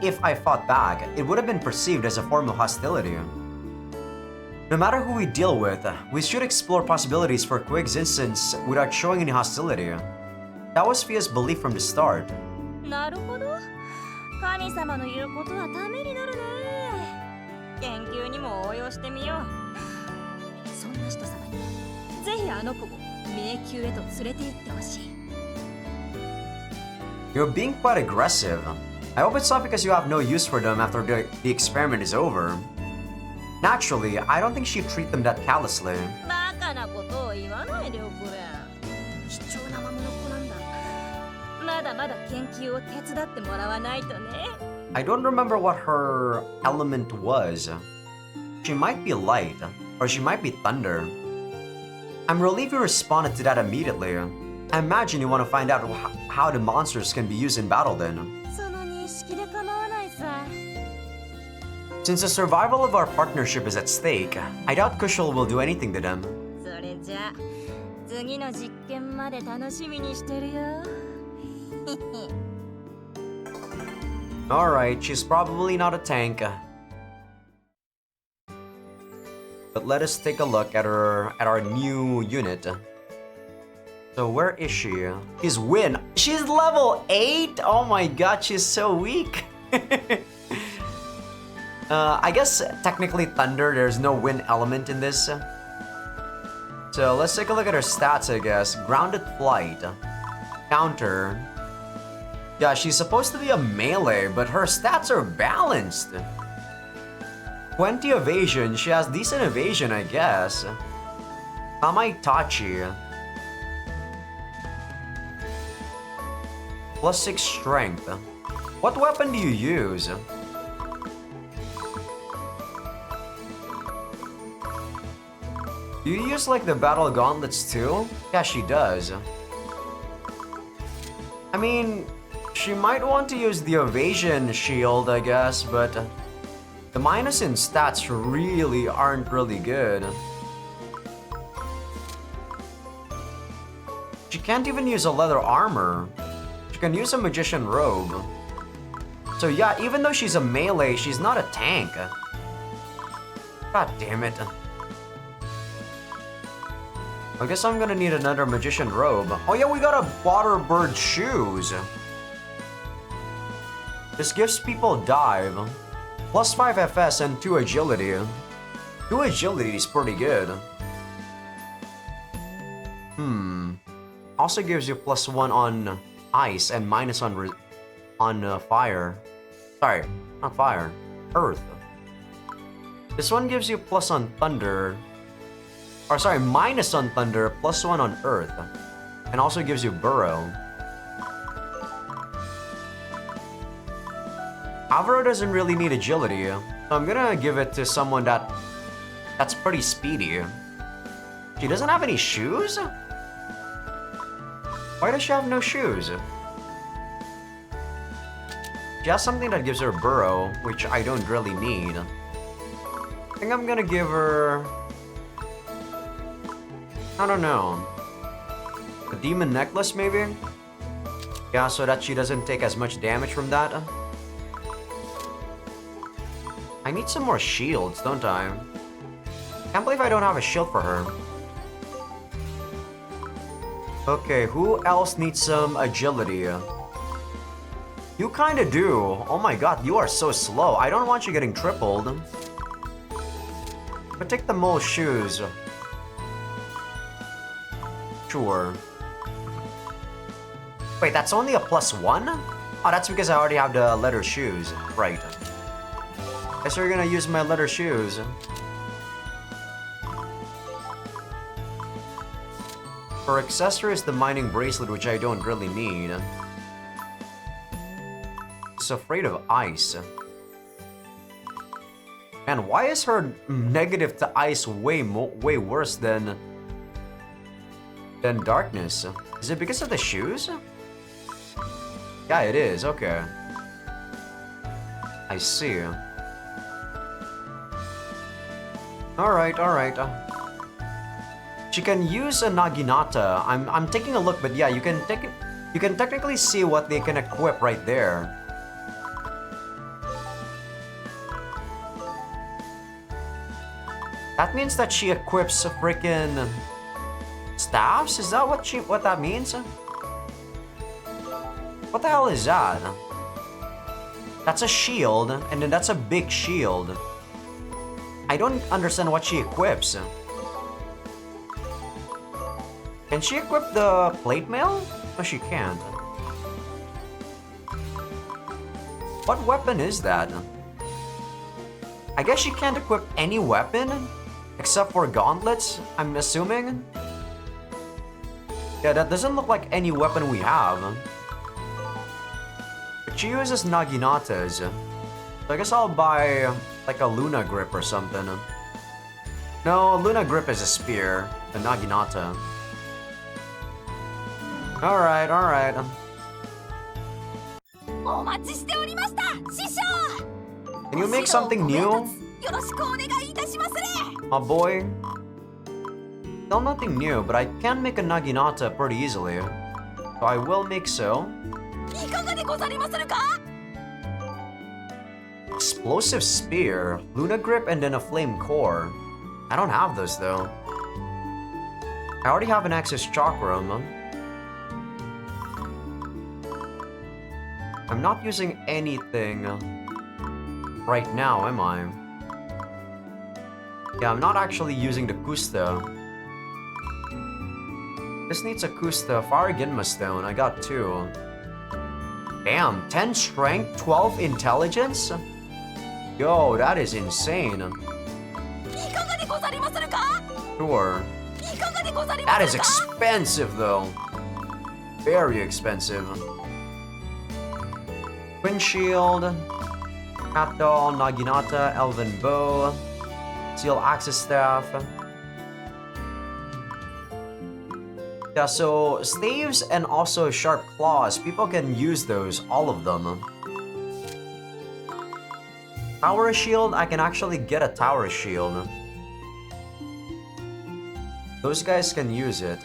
if I fought back, it would have been perceived as a form of hostility. No matter who we deal with, we should explore possibilities for coexistence without showing any hostility. That was Fia's belief from the start. なるほど。神様の言うことはためになるね。研究にも応用してみよう。そんな人様にぜひあの子を迷宮へと連れて行ってほしい。 You're being quite aggressive. I hope it's not because you have no use for them after the experiment is over. Naturally, I don't think she'd treat them that callously. バカなことを言わないでおくれ。貴重な魔物っ子なんだ。まだまだ研究を手伝ってもらわないとね。 I don't remember what her element was. She might be light, or she might be thunder. I'm relieved you responded to that immediately. I imagine you want to find out how the monsters can be used in battle then. その認識で構わないさ。 Since the survival of our partnership is at stake, I doubt Kushal will do anything to them. それじゃ次の実験まで楽しみにしてるよ。Alright, she's probably not a tank. But let us take a look at our new unit. So where is she? She's Win. She's level 8? Oh my god, she's so weak. I guess technically Thunder, there's no wind element in this. So let's take a look at her stats, I guess. Grounded Flight. Counter. Yeah, she's supposed to be a melee, but her stats are balanced. 20 evasion. She has decent evasion, I guess. Amaitachi. Plus 6 strength. What weapon do you use? Do you use like the battle gauntlets too? Yeah, she does. I mean, she might want to use the evasion shield, I guess, but the minus in stats really aren't really good. She can't even use a leather armor. She can use a magician robe. So yeah, even though she's a melee, she's not a tank. God damn it. I guess I'm gonna need another magician robe. Oh yeah, we got a water bird shoes. This gives people dive. Plus 5 FS and 2 agility. 2 agility is pretty good. Also gives you plus 1 on ice and minus on fire. Sorry, not fire. Earth. This one gives you plus on thunder. Or sorry, minus on thunder, plus 1 on earth. And also gives you burrow. Avro doesn't really need agility, so I'm gonna give it to someone that's pretty speedy. She doesn't have any shoes? Why does she have no shoes? She has something that gives her burrow, which I don't really need. I think I'm gonna give her... I don't know. A demon necklace, maybe? Yeah, so that she doesn't take as much damage from that. I need some more shields, don't I? Can't believe I don't have a shield for her. Okay, who else needs some agility? You kinda do. Oh my god, you are so slow. I don't want you getting tripled. But take the most shoes. Sure. Wait, that's only a plus 1? Oh, that's because I already have the leather shoes. Right. Guess we're gonna use my leather shoes. For accessories, the mining bracelet, which I don't really need. She's afraid of ice. And why is her negative to ice way worse than darkness? Is it because of the shoes? Yeah, it is. Okay. I see. Alright. She can use a Naginata. I'm taking a look, but yeah, you can technically see what they can equip right there. That means that she equips freaking staffs? Is that what that means? What the hell is that? That's a shield, and then that's a big shield. I don't understand what she equips. Can she equip the plate mail? No, she can't. What weapon is that? I guess she can't equip any weapon? Except for gauntlets, I'm assuming? Yeah, that doesn't look like any weapon we have. But she uses Naginatas. So I guess I'll buy like a Luna Grip or something. No, Luna Grip is a spear. A Naginata. Alright. Can you make something new? My boy? Still nothing new, but I can make a Naginata pretty easily. So I will make so. Explosive Spear, Luna Grip, and then a Flame Core. I don't have those though. I already have an Access Chakram. I'm not using anything right now, am I? Yeah, I'm not actually using the Kusta. This needs a Kusta. Fire Ginma Stone. I got 2. Damn, 10 strength, 12 intelligence? Yo, that is insane. Sure. That is expensive though. Very expensive. Windshield, Cat Doll, Naginata, Elven Bow, Steel Axis Staff. Yeah, so staves and also sharp claws, people can use those, all of them. Tower Shield, I can actually get a Tower Shield. Those guys can use it.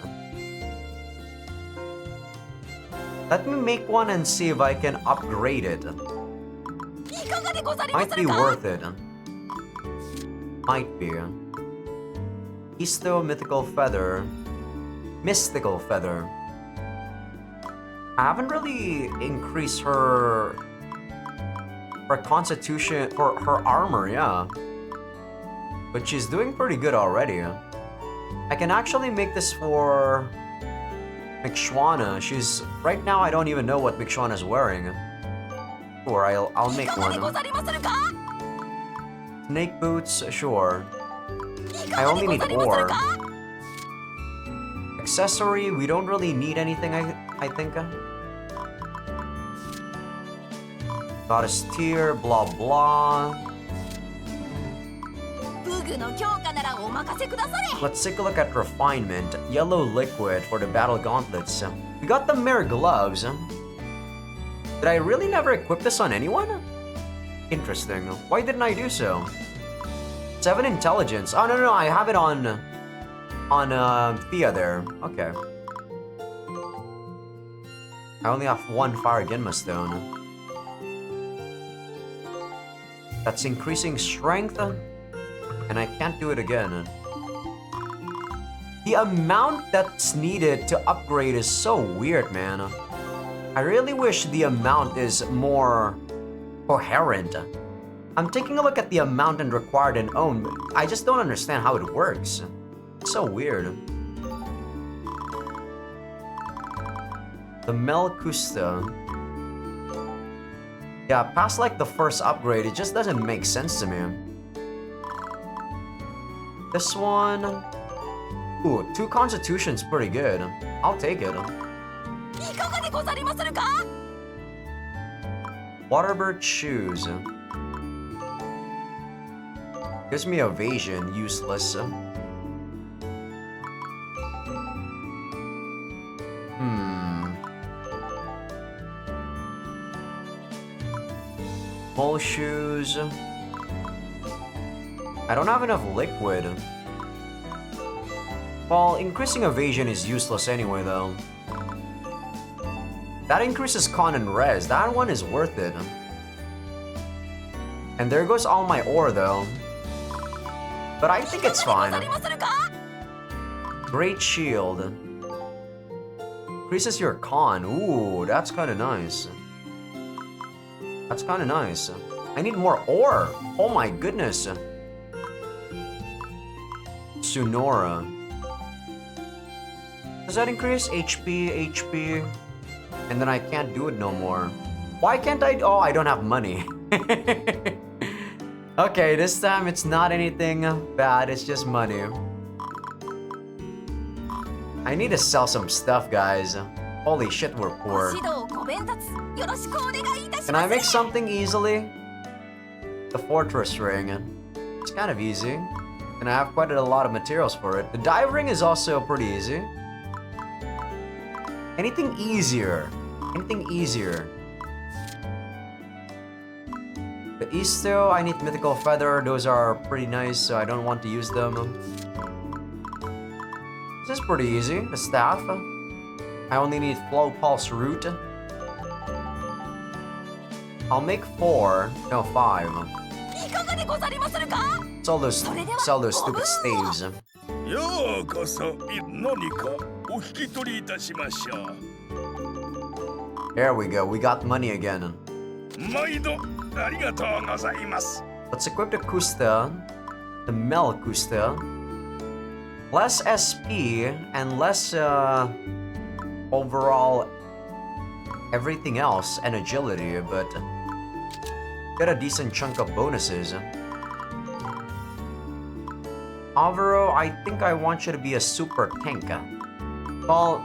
Let me make one and see if I can upgrade it. Might be worth it. Might be. Isto Mythical Feather. Mystical Feather. I haven't really increased her constitution, her armor, yeah. But she's doing pretty good already. I can actually make this for Mikshwana. She's right now. I don't even know what Mikshwana's wearing. Sure, I'll make one. Snake boots, sure. I only need ore. Accessory, we don't really need anything. I think. Goddess tier, blah blah. Let's take a look at refinement. Yellow liquid for the battle gauntlets. We got the mirror gloves. Did I really never equip this on anyone? Interesting. Why didn't I do so? 7 intelligence. Oh no, I have it on Thea there. Okay. I only have 1 Fire Genma Stone. That's increasing strength. And I can't do it again. The amount that's needed to upgrade is so weird, man. I really wish the amount is more coherent. I'm taking a look at the amount and required and owned. I just don't understand how it works. It's so weird. The Melkusta. Yeah, past like the first upgrade, it just doesn't make sense to me. This one, Ooh, 2 constitution's pretty good. I'll take it. いかがでござりまするか。 Waterbird shoes. Gives me evasion, useless. Mole shoes. I don't have enough liquid. Well, increasing evasion is useless anyway, though. That increases con and res. That one is worth it. And there goes all my ore, though. But I think it's fine. Great shield. Increases your con. Ooh, that's kind of nice. That's kind of nice. I need more ore. Oh my goodness. Sonora. Does that increase HP, HP? And then I can't do it no more. Why can't I? Oh, I don't have money. Okay, this time it's not anything bad. It's just money. I need to sell some stuff, guys. Holy shit, we're poor. Can I make something easily? The fortress ring. It's kind of easy. And I have quite a lot of materials for it. The dive ring is also pretty easy. Anything easier. Anything easier. The Easto, I need mythical feather. Those are pretty nice, so I don't want to use them. This is pretty easy. The staff. I only need flow pulse root. I'll make 4. No, 5. Sell those stupid staves. There we go. We got money again. Let's equip the Kusta, the Mel Kusta. Less SP and less overall everything else and agility, but get a decent chunk of bonuses. Alvaro, I think I want you to be a super tank. Well,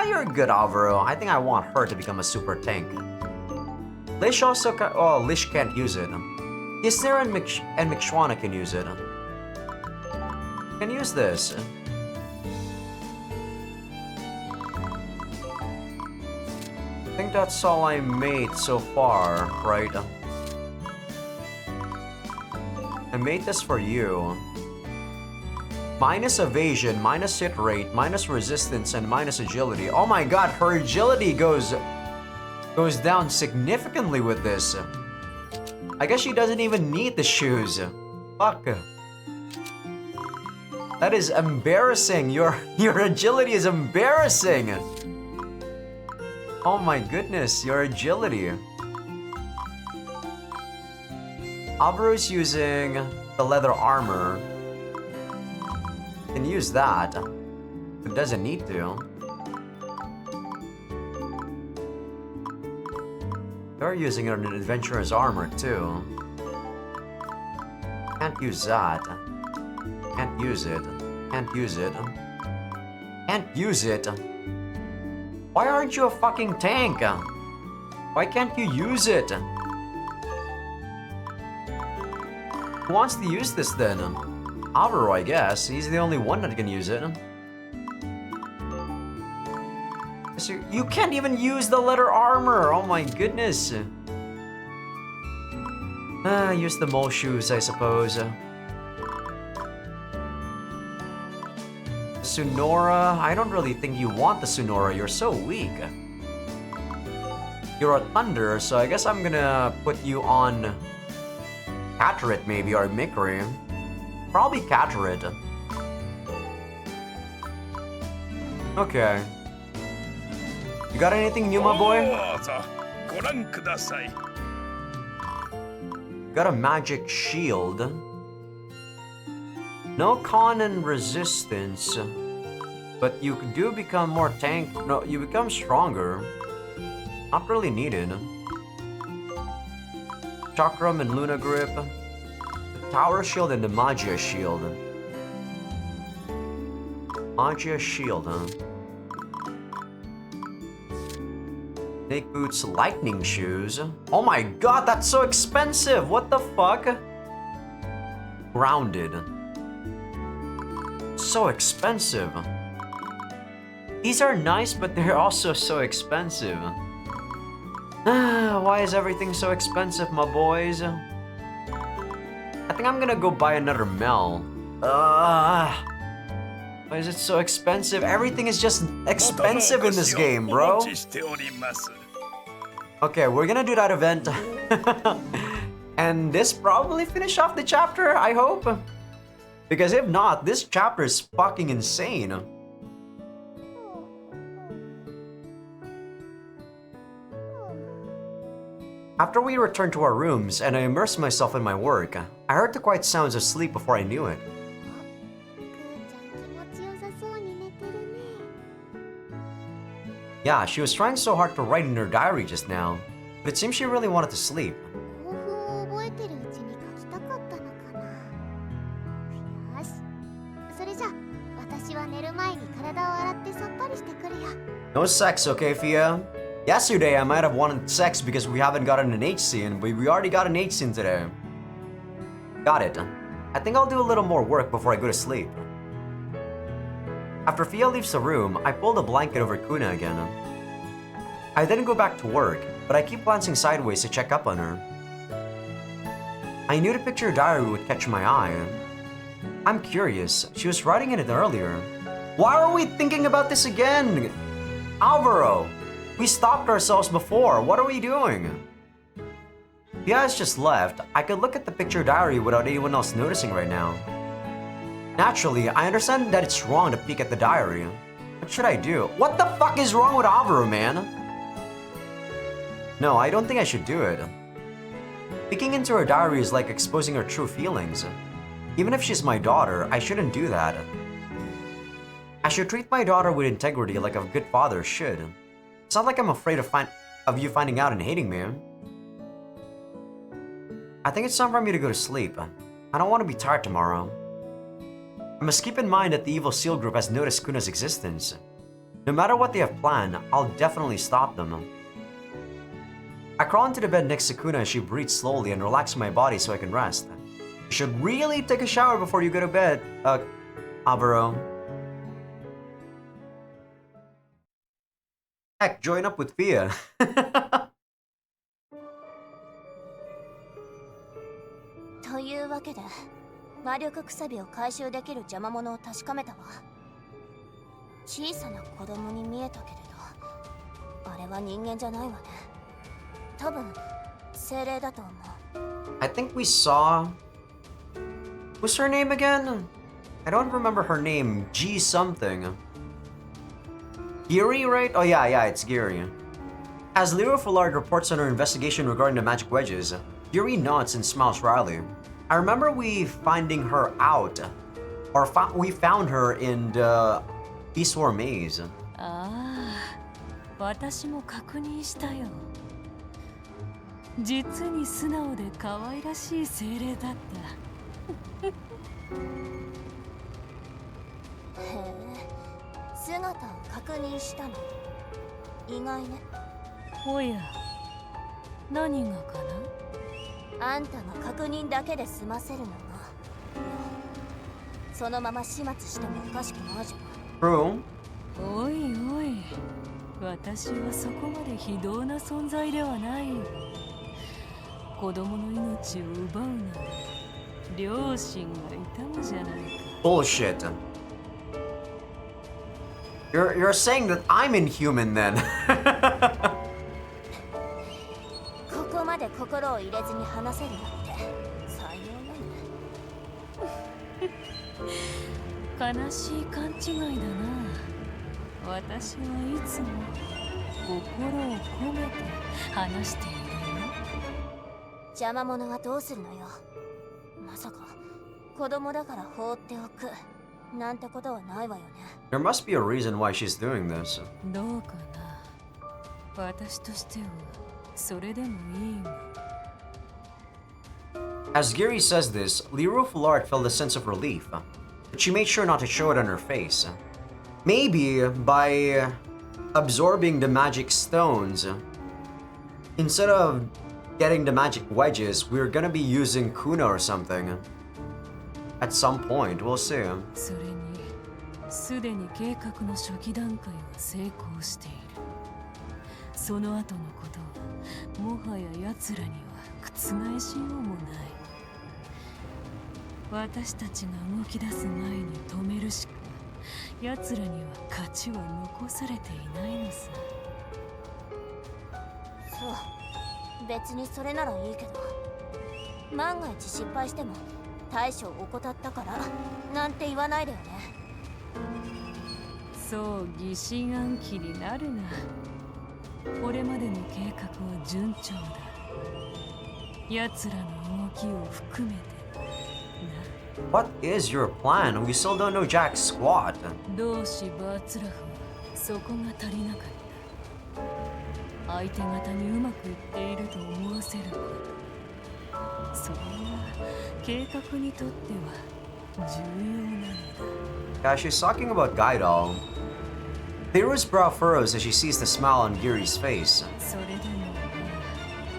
you're good, Alvaro. I think I want her to become a super tank. Lish also Lish can't use it. Gisner and McShwana can use it. Can use this. I think that's all I made so far, right? I made this for you. Minus evasion, minus hit rate, minus resistance, and minus agility. Oh my god, her agility goes down significantly with this. I guess she doesn't even need the shoes. Fuck. That is embarrassing. Your agility is embarrassing. Oh my goodness, your agility. Alvaro's using the leather armor. Can use that. It doesn't need to. You're using an adventurer's armor too. Can't use that. Can't use it. Can't use it. Can't use it. Why aren't you a fucking tank? Why can't you use it? Who wants to use this then? Alvaro, I guess. He's the only one that can use it. So you can't even use the leather armor. Oh my goodness. Use the mole shoes, I suppose. Sonora, I don't really think you want the Sonora. You're so weak. You're a thunder, so I guess I'm gonna put you on Catterit maybe, or Mickery. Probably Catterit. Okay. You got anything new, my boy? Got a magic shield. No con and resistance. But you do become more tank. No, you become stronger. Not really needed. Chakram and Luna Grip. The Tower Shield and the Magia Shield. Poncha shield, huh? Snake boots, lightning shoes. Oh my god, that's so expensive! What the fuck? Grounded. So expensive. These are nice, but they're also so expensive. Why is everything so expensive, my boys? I think I'm gonna go buy another Mel. Why is it so expensive? Everything is just expensive in this game, bro. Okay, we're gonna do that event. And this probably finish off the chapter, I hope. Because if not, this chapter is fucking insane. After we returned to our rooms and I immersed myself in my work, I heard the quiet sounds of sleep before I knew it. Yeah, she was trying so hard to write in her diary just now, but it seems she really wanted to sleep. No sex, okay, Fia? Yesterday I might have wanted sex because we haven't gotten an H scene, but we already got an H scene today. Got it. I think I'll do a little more work before I go to sleep. After Fia leaves the room, I pulled a blanket over Kuna again. I didn't go back to work, but I keep glancing sideways to check up on her. I knew the picture diary would catch my eye. I'm curious, she was writing in it earlier. Why are we thinking about this again? Alvaro! We stopped ourselves before, what are we doing? Fia has just left. I could look at the picture diary without anyone else noticing right now. Naturally, I understand that it's wrong to peek at the diary. What should I do? What the fuck is wrong with Alvaro, man? No, I don't think I should do it. Peeking into her diary is like exposing her true feelings. Even if she's my daughter, I shouldn't do that. I should treat my daughter with integrity like a good father should. It's not like I'm afraid of you finding out and hating me. I think it's time for me to go to sleep. I don't want to be tired tomorrow. I must keep in mind that the evil SEAL group has noticed Kuna's existence. No matter what they have planned, I'll definitely stop them. I crawl into the bed next to Kuna as she breathes slowly and relax my body so I can rest. You should really take a shower before you go to bed, Alvaro. Heck, join up with Fia. というわけで、魔力くさびを回収できる邪魔者を確かめたわ。小さな子供に見えたけれど、あれは人間じゃないわね。多分精霊だと思う。I think we saw. What's her name again? I don't remember her name. G something. Giri, right? Oh yeah, it's Giri. As Lero Fullard reports on her investigation regarding the magic wedges, Giri nods and smiles wryly. I remember we finding her out, or we found her in the Eastwar Maze. 私も確認したよ。実に素直で可愛らしい精霊だった。へえ、姿を確認したの。意外ね。おや、何がかな？あんたが確認だけで済ませるのが、そのまま始末してもおかしくないじゃない。True. おいおい、私はそこまで非道な存在ではない。子供の命を奪うなら両親が痛むじゃないか。Bullshit. You're saying that I'm inhuman then. ここまで心を入れずに話せるなんて才能よね。悲しい勘違いだな。私はいつも心を込めて話しているよ。邪魔者はどうするのよ。まさか子供だから放っておくなんてことはないわよね。There must be a reason why she's doing this. どうかな。私としてはそれでもいいわ。As Giri says this, Lero Fullard felt a sense of relief, but she made sure not to show it on her face. Maybe by absorbing the magic stones, instead of getting the magic wedges, we're gonna be using Kuna or something. At some point, we'll see. それにすでに計画の初期段階は成功している。その後のことはもはや奴らには覆しようもない。私たちが動き出す前に止めるしか奴らには勝ちは残されていないのさ。そう、別にそれならいいけど、万が一失敗しても大将を怠ったからなんて言わないでよね。そう疑心暗鬼になるな。これまでの計画は順調だ。奴らの動きを含めてな。What is your plan? We still don't know jack squat. 同志バーツラフはそこが足りなかった。相手方にうまくいっていると思わせること。それは計画にとっては重要なのだ。Yeah, she's talking about Gaidal. Theru's brow furrows as she sees the smile on Giri's face. それでも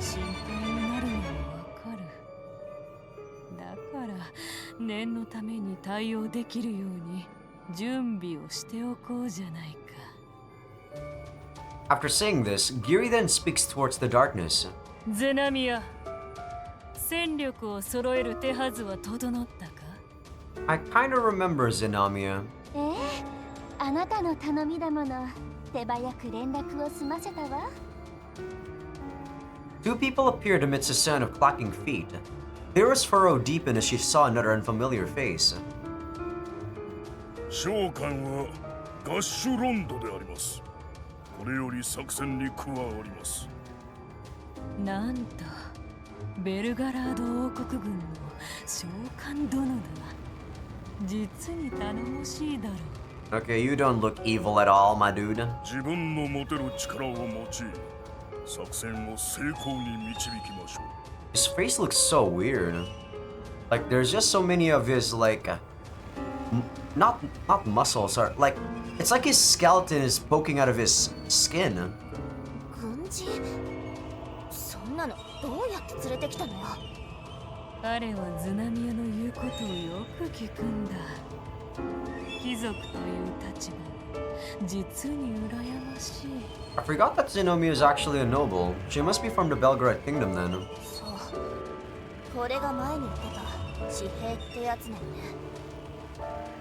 心配になるのもわかる。だから念のために対応できるように準備をしておこうじゃないか。After saying this, Giri then speaks towards the darkness. ゼナミア、戦力を揃える手はずは整ったか？ I kinda remember Zenamia. あなたの頼みだもの。手早く連絡を済ませたわ。Two people appeared amidst the sound of clacking feet. Theru's furrow deepened as she saw another unfamiliar face. 召喚はガッシュロンドであります。これより作戦に加わります。なんとベルガラード王国軍の召喚殿だ。実に頼もしいだろう。Okay, you don't look evil at all, my dude. 自分の持てる力を用い、作戦を成功に導きましょう。His face looks so weird. Like there's just so many of his not muscles or like it's like his skeleton is poking out of his skin. 軍人？そんなのどうやって連れてきたのよ。彼はズナミアの言うことをよく聞くんだ。貴族という立場は実に羨ましい。I forgot that Zenomia is actually a noble. She must be from the Belgrade Kingdom then. そう、これが前に言ってた紙幣ってやつね。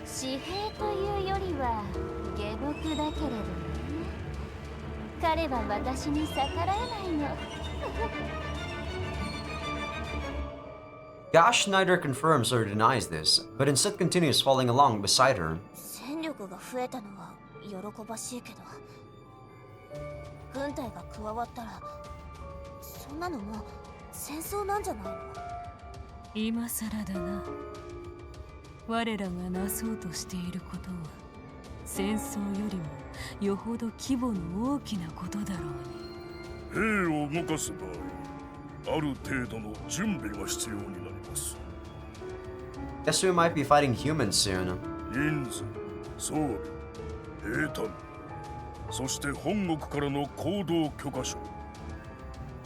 紙幣というよりは下僕だけれどね。彼は私に逆らえないの。Gash neither confirms or denies this, but instead continues following along beside her. 戦力が増えたのは喜ばしいけど、軍隊が加わったらそんなのもう戦争なんじゃないの？今さらだな。我らがなそうとしていることは戦争よりもよほど規模の大きなことだろうに。兵を動かす場合、ある程度の準備が必要になります。 Guess we might be fighting humans soon. 人数、装備、兵隊、そして本国からの行動許可書。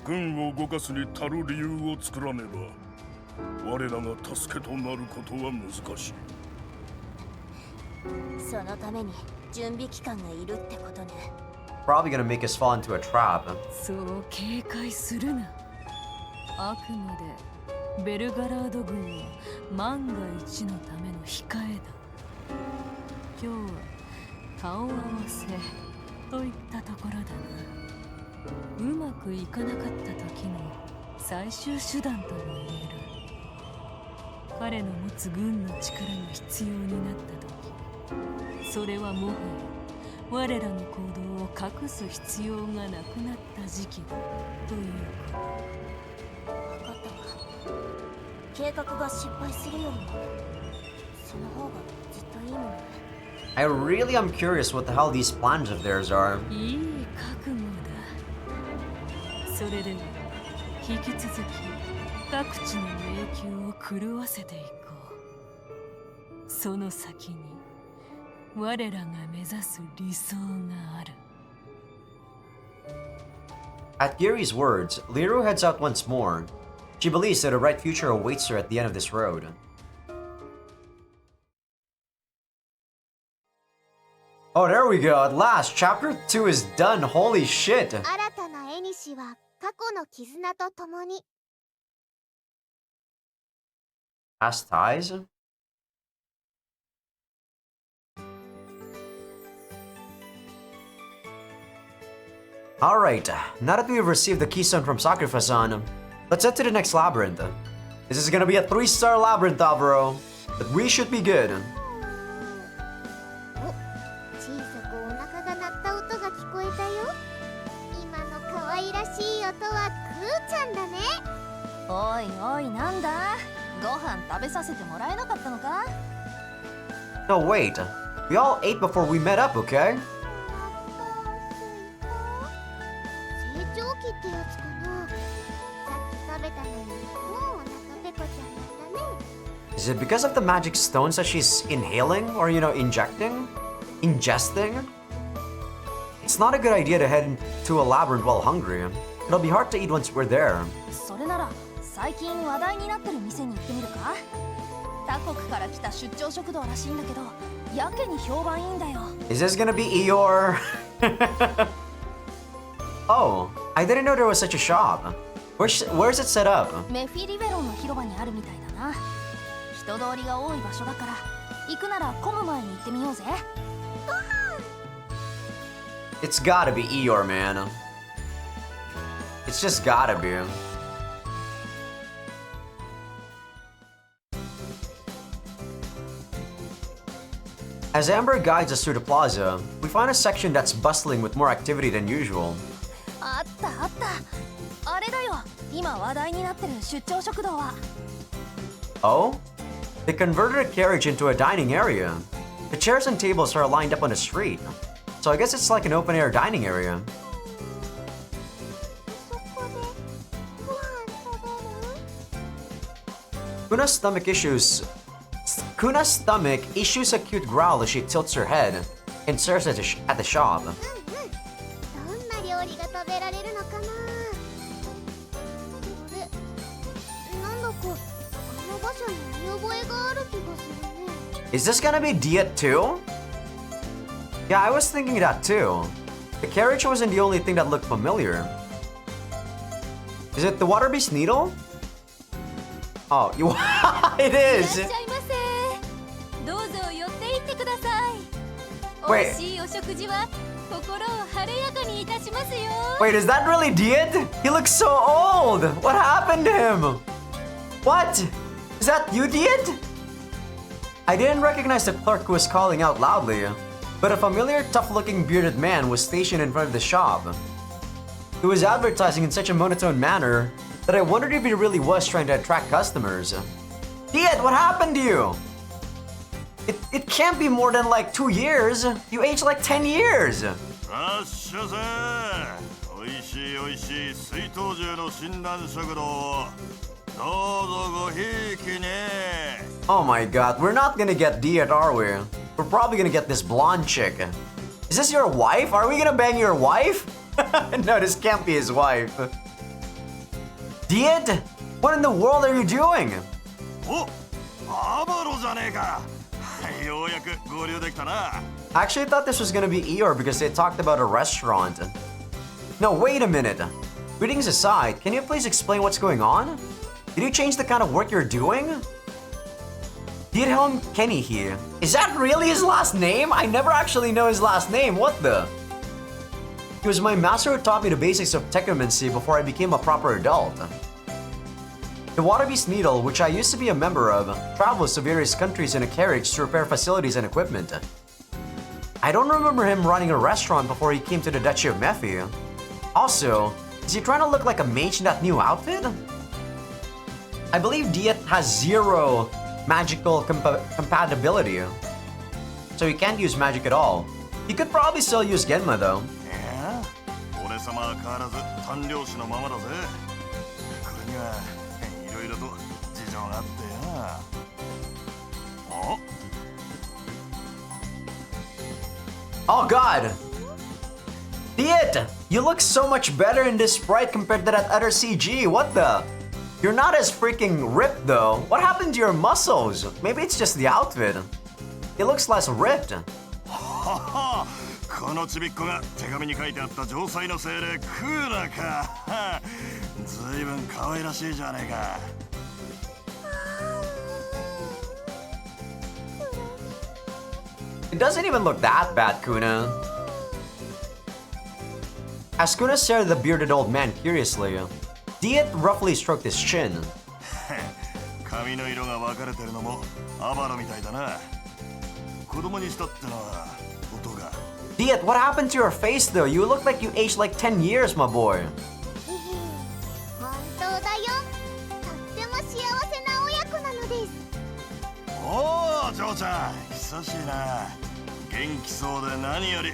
軍を動かすに足る理由を作らねば、我らが助けとなることは難しい。そのために準備期間がいるってことね。Probably gonna make us fall into a trap. そう警戒するな。あくまでベルガラード軍は万が一のための控えだ。今日は顔合わせといったところだな。うまくいかなかった時の最終手段とも言える。彼の持つ軍の力が必要になった時、それはもはや我らの行動を隠す必要がなくなった時期だということ。分かったわ。計画が失敗するよりもその方がずっといいものね。I really am curious what the hell these plans of theirs are. いい覚悟だ。それでは引き続き各地の迷宮を狂わせていこう。その先に我らが目指す理想がある。 At Gary's words, Liru heads out once more. She believes that a bright future awaits her at the end of this road. Oh, there we go. At last, chapter 2 is done. Holy shit. 新たな縁は過去の絆とともに Past ties? Alright, now that we've received the keystone from Sakufa-san, let's head to the next labyrinth. This is gonna be a 3-star labyrinth, bro. But we should be good. お、小さくお腹が鳴った音が聞こえたよ。今の可愛らしい音はクーちゃんだね。おいおいなんだご飯食べさせてもらえなかったのか No, wait. We all ate before we met up, okay? 成長期ってやつかな。さっき食べたのにもうお腹ペコちゃんなんだね。 Is it because of the magic stones that she's inhaling or, injecting? Ingesting? It's not a good idea to head into a labyrinth while hungry. It'll be hard to eat once we're there. それなら最近話題になってる店に行ってみるか他国から来た出張食堂らしいんだけどやけに評判いいんだよ Is this gonna be Eeyore? Oh, I didn't know there was such a shop. Where's it set up? メフィリベロンの広場にあるみたいだな人通りが多い場所だから行くなら混む前に行ってみようぜ It's gotta be Eeyore, man. It's just gotta be. As Amber guides us through the plaza, we find a section that's bustling with more activity than usual. あったあったあれだよ今話題になってる出張食堂は Oh? They converted a carriage into a dining area. The chairs and tables are lined up on the street. So I guess it's like an open-air dining area. そこでご飯食べる？ Kuna's stomach issues a cute growl as she tilts her head and stares at the shop. どんな料理が食べられるのかな。あれ、なんだかあの場所に見覚えがある気がするね。 Is this gonna be Diet too? Yeah, I was thinking that too. The carriage wasn't the only thing that looked familiar. Is it the Water Beast Needle? Oh, it いらっ is! しゃいませどうぞ寄っていってください Wait. 美味しいお食事は心を晴れやかにいたしますよ Wait, is that really Diet? He looks so old! What happened to him? What? Is that you, Diet? I didn't recognize the clerk who was calling out loudly, but a familiar, tough-looking bearded man was stationed in front of the shop. He was advertising in such a monotone manner that I wondered if he really was trying to attract customers. Diet, what happened to you? It can't be more than like 2 years. You aged like 10 years. らっしゃせおいしいおいしい水筒銃の診断食堂をどうぞごひいきね Oh my god, we're not gonna get Diet, are we? We're probably gonna get this blonde chick. Is this your wife? Are we gonna bang your wife? No, this can't be his wife. Diet? What in the world are you doing? おアバロじゃねえかようやく合流できたな I actually thought this was gonna be Eeyore because they talked about a restaurant. No, wait a minute. Greetings aside, can you please explain what's going on? Did you change the kind of work you're doing? Dirham Kenny here. Is that really his last name? I never actually know his last name. What the? He was my master who taught me the basics of technomancy before I became a proper adult. The Water Beast Needle, which I used to be a member of, travels to various countries in a carriage to repair facilities and equipment. I don't remember him running a restaurant before he came to the Duchy of Mephi. Also, is he trying to look like a mage in that new outfit? I believe Diet has 0 magical compatibility, so he can't use magic at all. He could probably still use Genma though. 俺様は変わらず短漁師のままだぜこれにはいろいろと事情があってよ Oh god! Diet! You look so much better in this sprite compared to that other CG, what the? You're not as freaking ripped though. What happened to your muscles? Maybe it's just the outfit. It looks less ripped. このちびっこが手紙に書いてあった城塞の精霊クーラか。ずいぶん可愛らしいじゃねえか。It doesn't even look that bad, Kuna. As Kuna stared at the bearded old man curiously, Diet roughly stroked his chin. 髪の色が分かれてるのもアバロみたいだな。子供にしたってのは音が。Diet, what happened to your face though? You look like you aged like 10 years, my boy. 本当だよ。とっても幸せな親子なのです。おお、ジョーちゃん、久しいな。元気そうで何より。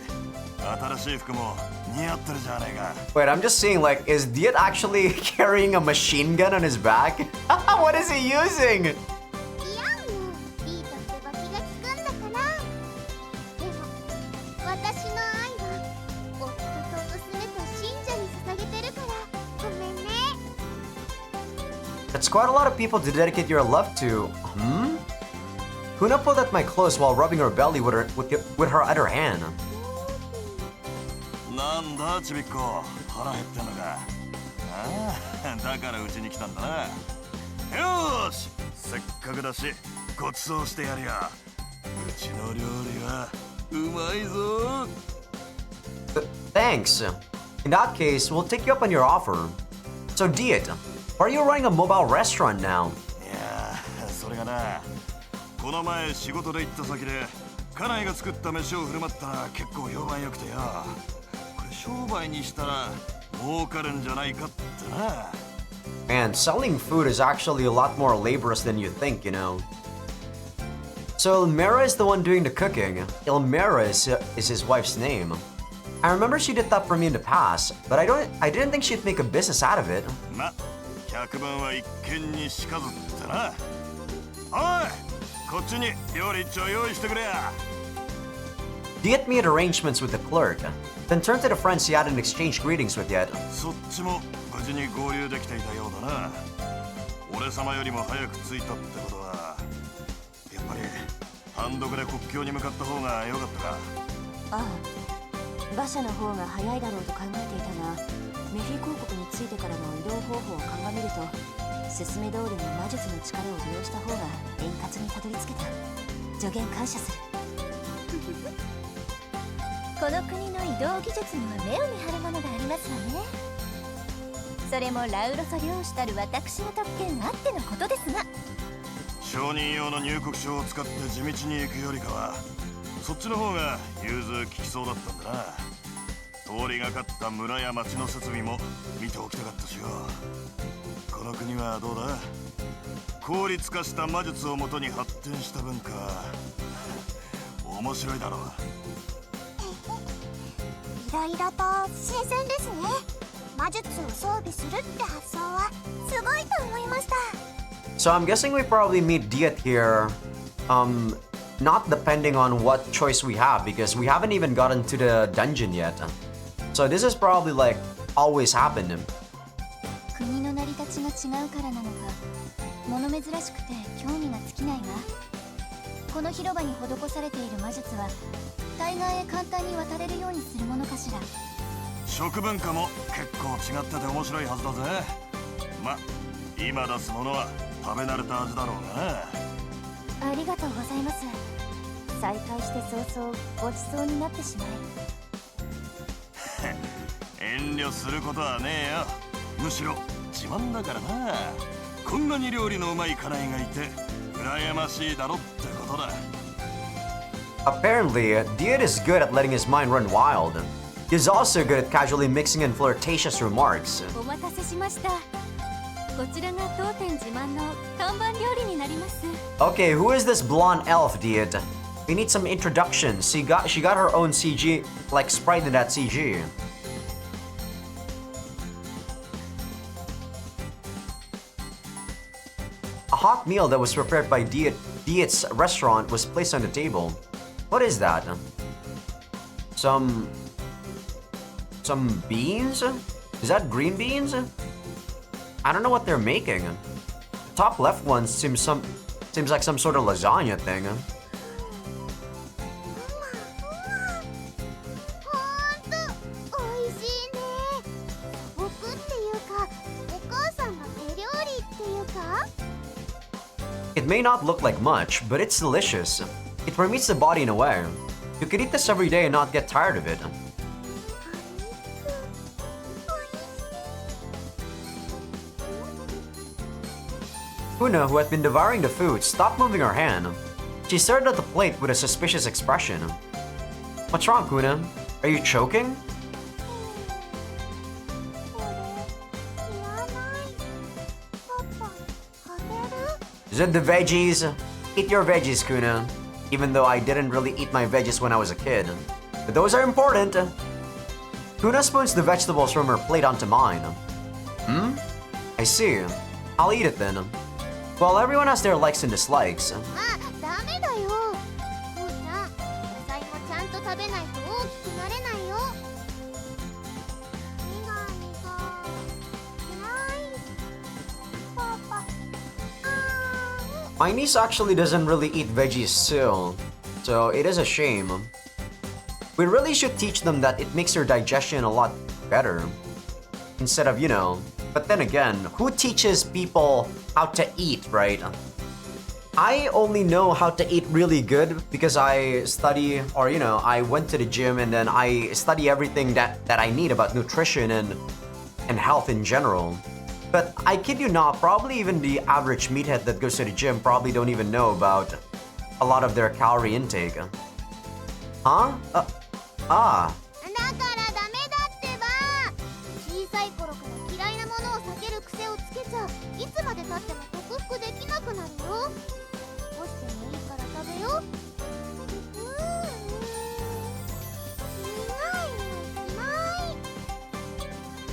新しい服も似合ってるじゃねえか。Wait, I'm just seeing, like, is Diet actually carrying a machine gun on his back? What is he using? いやもういいとってば気がつくんだから。でも私の愛は夫と娘と信者に捧げてるからごめんね。That's quite a lot of people to dedicate your love to. Kuna pulled at my clothes while rubbing her belly with her other hand. なんだちびっこ、腹減ってんのか。ああ、だからうちに来たんだな。よーし、せっかくだしごちそうしてやるよ。うちの料理はうまいぞ。Thanks. In that case, we'll take you up on your offer. So, Diet, are you running a mobile restaurant now? いやー、それがな、この前仕事で行った先で家内が作った飯を振る舞ったら結構評判良くてよ。商売にしたら儲かるんじゃないかってな。And selling food is actually a lot more laborious than you think, you know. So Ilmera is the one doing the cooking. Ilmera is his wife's name. I remember she did that for me in the past, but I didn't think she'd make a business out of it. ま、百聞は一見にしかずってな。おい、こっちに料理一丁用意してくれや。Diet made arrangements with the clerk, then turned to the friends he hadn't exchanged greetings with yet. そっちも無事に合流できていたようだな。俺様よりも早く着いたってことは、やっぱり単独で国境に向かった方が良かったか。ああ、馬車の方が早いだろうと考えていたが、メフィ公国に着いてからの移動方法を鑑みると、進め通りに魔術の力を利用した方が円滑にたどり着けた。助言感謝する。この国の移動技術には目を見張るものがありますわね。それもラウロソ領主たる私の特権あってのことですが。承認用の入国証を使って地道に行くよりかは、そっちの方が融通利きそうだったんだな。通りがかった村や町の設備も見ておきたかったしよ。この国はどうだ？効率化した魔術をもとに発展した文化。面白いだろう。いろいろと新鮮ですね。魔術を装備するって発想はすごいと思いました。So I'm guessing we probably meet Diet here, not depending on what choice we have, because we haven't even gotten to the dungeon yet. So this is probably like always happened. 国の成り立ちが違うからなのか、物珍しくて興味が尽きないわ。この広場に施されている魔術は対岸へ簡単に渡れるようにするものかしら。食文化も結構違ってて面白いはずだぜ。ま、今出すものは食べ慣れた味だろうがな。ありがとうございます。再会して早々ごちそうになってしまい。遠慮することはねえよ。むしろ自慢だからな。こんなに料理のうまい家内がいて羨ましいだろってことだ。Apparently, Diet is good at letting his mind run wild. He's also good at casually mixing in flirtatious remarks. お待たせしました。こちらが当店自慢の看板料理になります。Okay, who is this blonde elf, Diet? We need some introductions. She got her own CG, like sprite in that CG. A hot meal that was prepared by Diet's restaurant was placed on the table. What is that? some beans? Is that green beans? I don't know what they're making. The top left one seems like some sort of lasagna thing. ほんと美味しいね。僕っていうかお母さんの手料理っていうか It may not look like much, but it's delicious. It permeates the body in a way. You could eat this every day and not get tired of it. Kuna, who had been devouring the food, stopped moving her hand. She stared at the plate with a suspicious expression. What's wrong, Kuna? Are you choking? これいらないパパ食べる Is it the veggies? Eat your veggies, Kuna. Even though I didn't really eat my veggies when I was a kid. But those are important. Kuna spoons the vegetables from her plate onto mine. I see. I'll eat it then. Well, everyone has their likes and dislikes. あダメだよほら野菜もちゃんと食べないと大きくなれないよ苦いが嫌いパパMy niece actually doesn't really eat veggies too, so it is a shame. We really should teach them that it makes their digestion a lot better. Instead of, but then again, who teaches people how to eat, right? I only know how to eat really good because I study, or I went to the gym and then I study everything that I need about nutrition and health in general. But I kid you not, probably even the average meathead that goes to the gym probably don't even know about a lot of their calorie intake. Huh? だからダメだってば小さい頃から嫌いなものを避ける癖をつけちゃいつまで経っても克服できなくなるよ少しでもいいから食べよ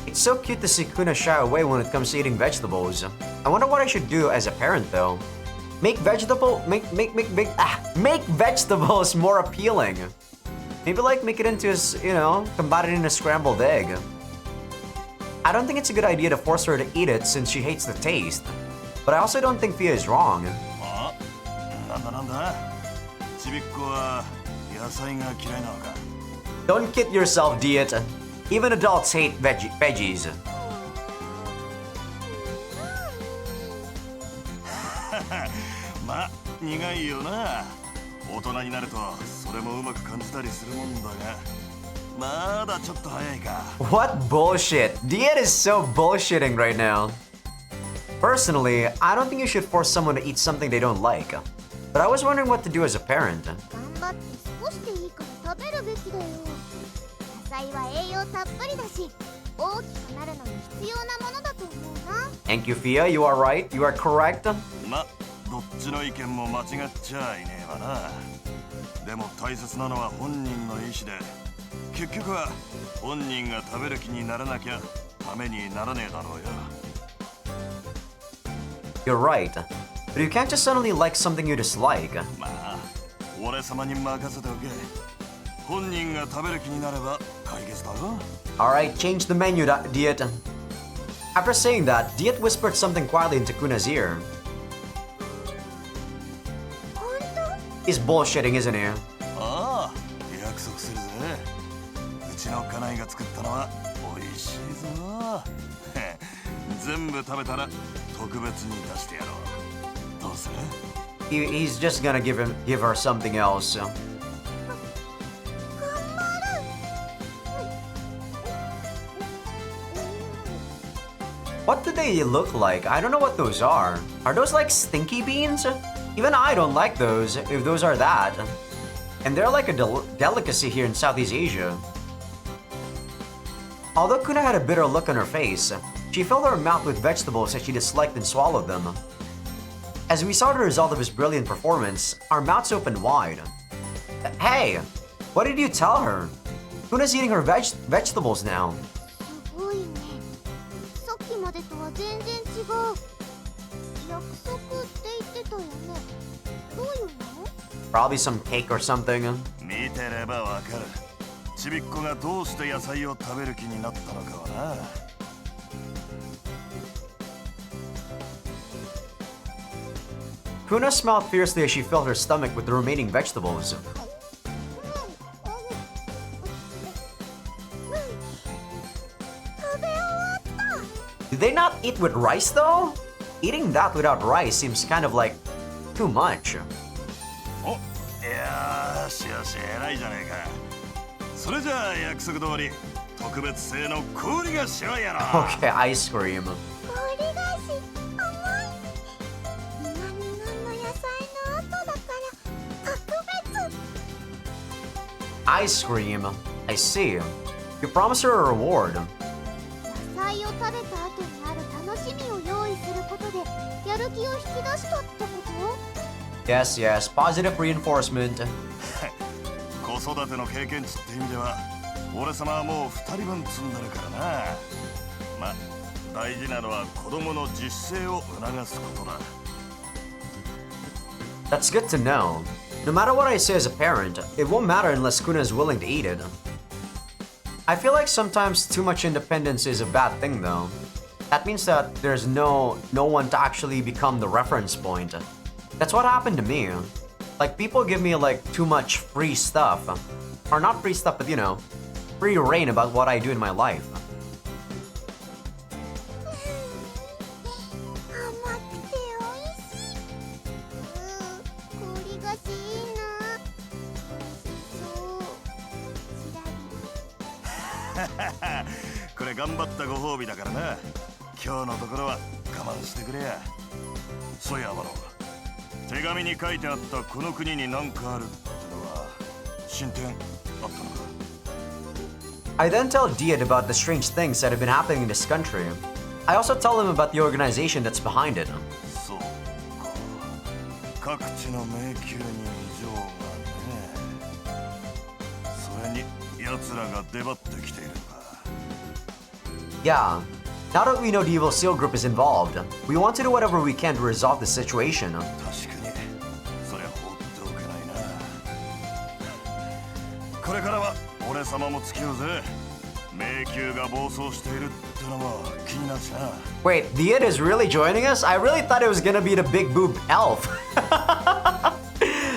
It's so cute to see Kuna shy away when it comes to eating vegetables. I wonder what I should do as a parent though. Make vegetables more appealing. Maybe like make it into combine it in a scrambled egg. I don't think it's a good idea to force her to eat it since she hates the taste. But I also don't think Fia is wrong. なんだちびっこは野菜が嫌いなのか Don't kid yourself, Diet. Even adults hate veggies. まあ苦いよな大人になるとそれもうまく感じたりするもんだがまだちょっと早いか What bullshit? Diet is so bullshitting right now. Personally, I don't think you should force someone to eat something they don't like. But I was wondering what to do as a parent. 頑張って少しでいいから食べるべきだよ野菜は栄養たっぷりだし大きくなるのに必要なものだと思うな Thank you, Fia. You are right. You are correct. まどっちの意見も間違っちゃいねえわなでも大切なのは本人の意思で結局は本人が食べる気にならなきゃためにならねえだろうよ You're right. But you can't just suddenly like something you dislike. まあ俺様に任せておけ本人が食べる気になれば解決だろ Alright, change the menu, Diet. After saying that, Diet whispered something quietly into Kuna's ear. 本当 He's bullshitting, isn't he? ああ約束するぜうちの家内が作ったのは美味しいぞ全部食べたら特別に出してやろうどうする He's just gonna give her something else. What do they look like? I don't know what those are. Are those like stinky beans? Even I don't like those, if those are that. And they're like a delicacy here in Southeast Asia. Although Kuna had a bitter look on her face, she filled her mouth with vegetables that she disliked and swallowed them. As we saw the result of his brilliant performance, our mouths opened wide. Hey! What did you tell her? Kuna's eating her vegetables now. すごいねさっきまでとは全然違う約束って言ってたよねどういうの Probably some cake or something. 見てればわかるちびっこがどうして野菜を食べる気になったのかはな。Kuna smiled fiercely as she filled her stomach with the remaining vegetables. Do they not eat with rice though? Eating that without rice seems kind of like too much. お、よしよし、偉いじゃねえか。それじゃあ約束通り特別製の氷菓子をやろう。Okay, ice cream. 氷菓子甘い。苦々の野菜の後だから特別。 Ice cream. I see. You promised her a reward. 野菜を食べた後にある楽しみを用意することでやる気を引き出したってこと？ Yes, yes. Positive reinforcement. 子育ての経験値って意味では俺様はもう2人分積んでるからな。ま、大事なのは子供の自主性を促すことだ。 That's good to know. No matter what I say as a parent, it won't matter unless Kuna is willing to eat it. I feel like sometimes too much independence is a bad thing though. That means that there's no one to actually become the reference point. That's what happened to me. Like people give me like too much free stuff. Or not free stuff, but you know, free reign about what I do in my life. 甘くて美味しい。氷菓子いいな。美味しそう。ちらり。これ頑張ったご褒美だからな。今日のところは我慢してくれや。そういやマロ、手紙に書いてあったこの国に何かあるってのは進展あったのか。 I then tell Diet about the strange things that have been happening in this country. I also tell him about the organization that's behind it. そうか。各地の迷宮に異常がね。それに奴らが出張ってきているのか。 Yeah, now that we know the Evil Seal Group is involved, we want to do whatever we can to resolve the situation. 確かにそりゃ放っておけないな。これからは俺様も付き合うぜ。迷宮が暴走しているってのも気になるしな。 Wait, Diet is really joining us? I really thought it was gonna be the big boob elf.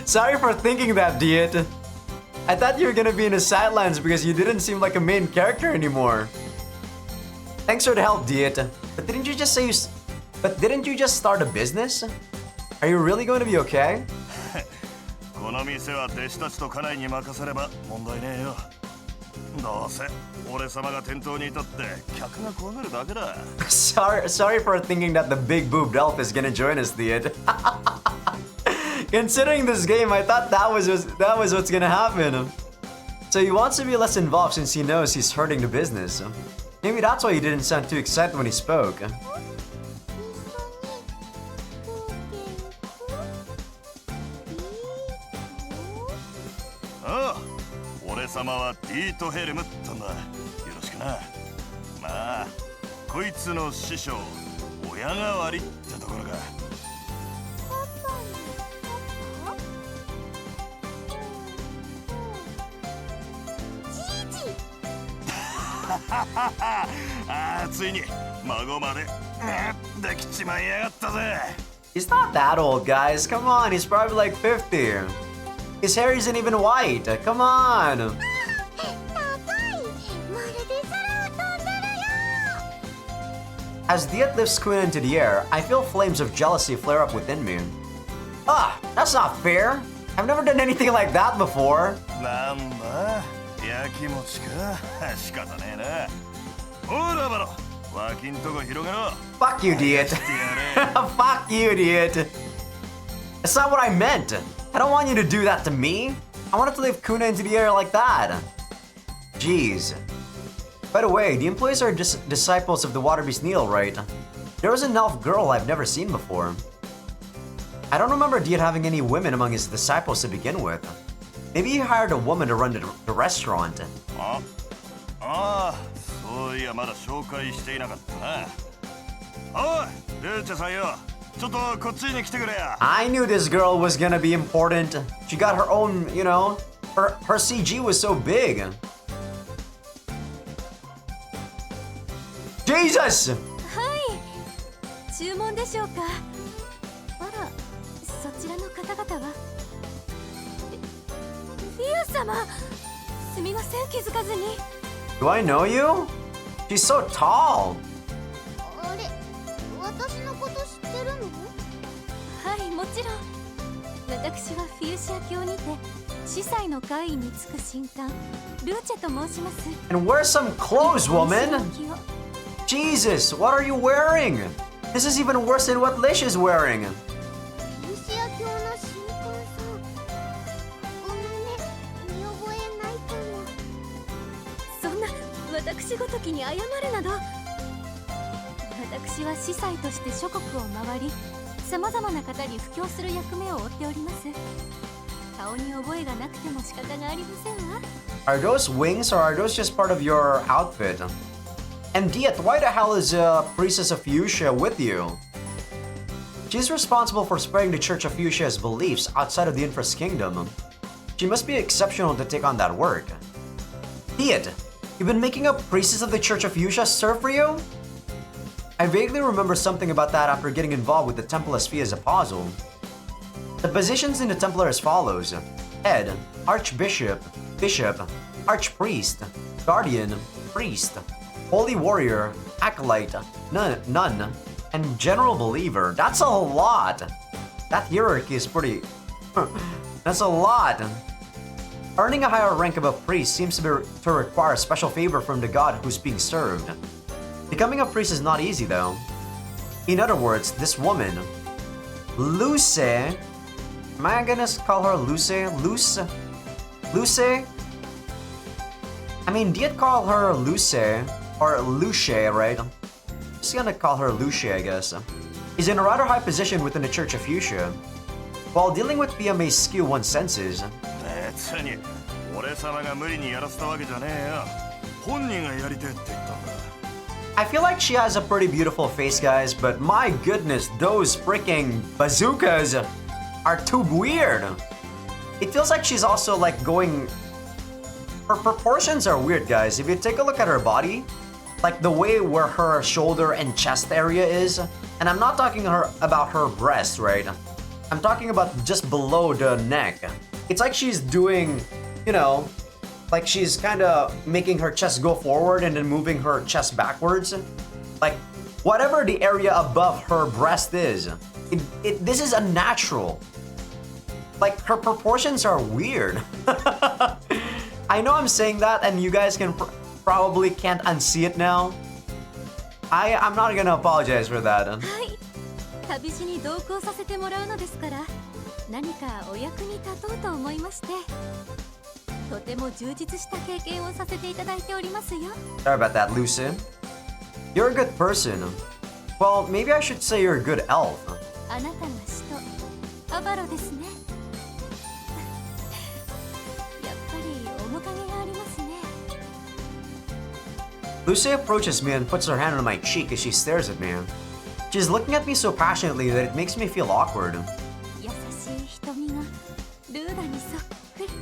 Sorry for thinking that, Diet. I thought you were gonna be in the sidelines because you didn't seem like a main character anymore. Thanks for the help, Diet. But didn't you just say didn't you just start a business? Are you really going to be okay? この店は弟子たちと家内に任せれば問題ねえよ。どうせ俺様が店頭にいたって客が怖がるだけだ。Sorry for thinking that the big boobed elf is gonna join us, Diet. Considering this game, I thought that was what's gonna happen. So he wants to be less involved since he knows he's hurting the business. Maybe that's why he didn't sound too excited when he spoke. ああ、俺様はディートヘルムってんだ。よろしくな。まあ、こいつの師匠、親代わりってところか。ああ、ついに孫までできちまいやがったぜ。 He's not that old, guys. Come on, he's probably like 50. His hair isn't even white. Come on. As Diet lifts Kuna into the air, I feel flames of jealousy flare up within me. Ah, that's not fair. I've never done anything like that before. なんだ、やきもちか。仕方ねえな。ほらバロ、脇んとこ広げろ。 Fuck you, Diet. Fuck you, Diet. That's not what I meant. I don't want you to do that to me. I wanted to lift Kuna into the air like that. Jeez. By the way, the employees are just disciples of the Water Beast Neil, right? There was an elf girl I've never seen before. I don't remember Diet having any women among his disciples to begin with. Maybe he hired a woman to run the restaurant. ああ、そういやまだ紹介していなかったな。おい、ルーチェさんよ。ちょっとこっちに来てくれや。 I knew this girl was gonna be important. She got her own, you know, her CG was so big. Jesus! はい注文でしょうか。あらそちらの方々はフィア様すみません気づかずに。 Do I know you? She's so tall. あれ私のこと知ってるの？はいもちろん。私はフィウシア教にて司祭の会員につく神官ルーチェと申します。 And wear some clothes, woman! Jesus, what are you wearing? This is even worse than what Lish is wearing. ルシア教の神官さん。ごめんね、見覚えないかも。そんな私ごときに謝るなど。私は司祭として諸国を回りさまざまな方に布教する役目を負っております。顔に覚えがなくても仕方がありませんわ。 Are those wings or are those just part of your outfit? And Diet, why the hell is Priestess of Fuchsia with you? She's responsible for spreading the Church of Fuchsia's beliefs outside of the Infra's kingdom. She must be exceptional to take on that work. Diet, you've been making a Priestess of the Church of Fuchsia serve for you? I vaguely remember something about that after getting involved with the Temple as Fia's apostle. The positions in the Temple are as follows: Head, Archbishop, Bishop, Archpriest, Guardian, Priest, Holy Warrior, Acolyte, Nun, and General Believer. That's a lot! That hierarchy is pretty... That's a lot! Earning a higher rank above priest seems to require a special favor from the god who's being served. Becoming a priest is not easy though. In other words, this woman, Luce, am I gonna call her Luce? Luce? I mean, did call her Luce, or Luce, right? I'm just gonna call her Luce, I guess. Is in a rather high position within the Church of Fuchsia. While dealing with Pia may skew one's senses, 別に俺様が無理にやらせたわけじゃねえよ。本人がやりてえって言ったんだ。 I feel like she has a pretty beautiful face, guys, but my goodness, those freaking bazookas are too weird. It feels like she's also like going... Her proportions are weird, guys. If you take a look at her body, like the way where her shoulder and chest area is, and I'm not talking about her breast, right? I'm talking about just below the neck. It's like she's doing, you know, like she's kind of making her chest go forward and then moving her chest backwards. Like whatever the area above her breast is, this is unnatural. Like her proportions are weird. I know I'm saying that and you guys can probably can't unsee it now. I'm not gonna apologize for that. はい旅路に同行させてもらうのですから何かお役に立とうと思いましてとても充実した経験をさせていただいておりますよ。 Sorry about that, Lucy. You're a good person. Well, maybe I should say you're a good elf. あなたの使徒アバロですね。やっぱり面影がありますね。 Lucy approaches me and puts her hand on my cheek as she stares at me. She's looking at me so passionately that it makes me feel awkward. 優しい瞳がルーダにそっくり。と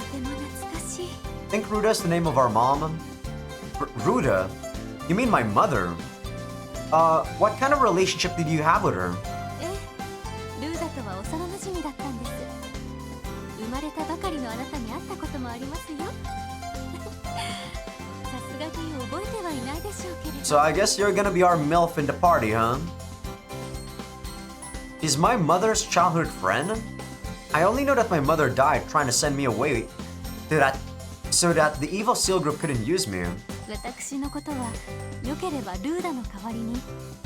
ても懐かしい。 Think Ruda's the name of our mom? Ruda? You mean my mother? What kind of relationship did you have with her? ええ、ルーダとは幼馴染だったんです。生まれたばかりのあなたに会ったこともありますよ。さすがに覚えてはいないでしょうけれど。 So I guess you're gonna be our MILF in the party, huh? Is my mother's childhood friend? I only know that my mother died trying to send me away so that the evil seal group couldn't use me. 私のことは良ければルーダの代わりに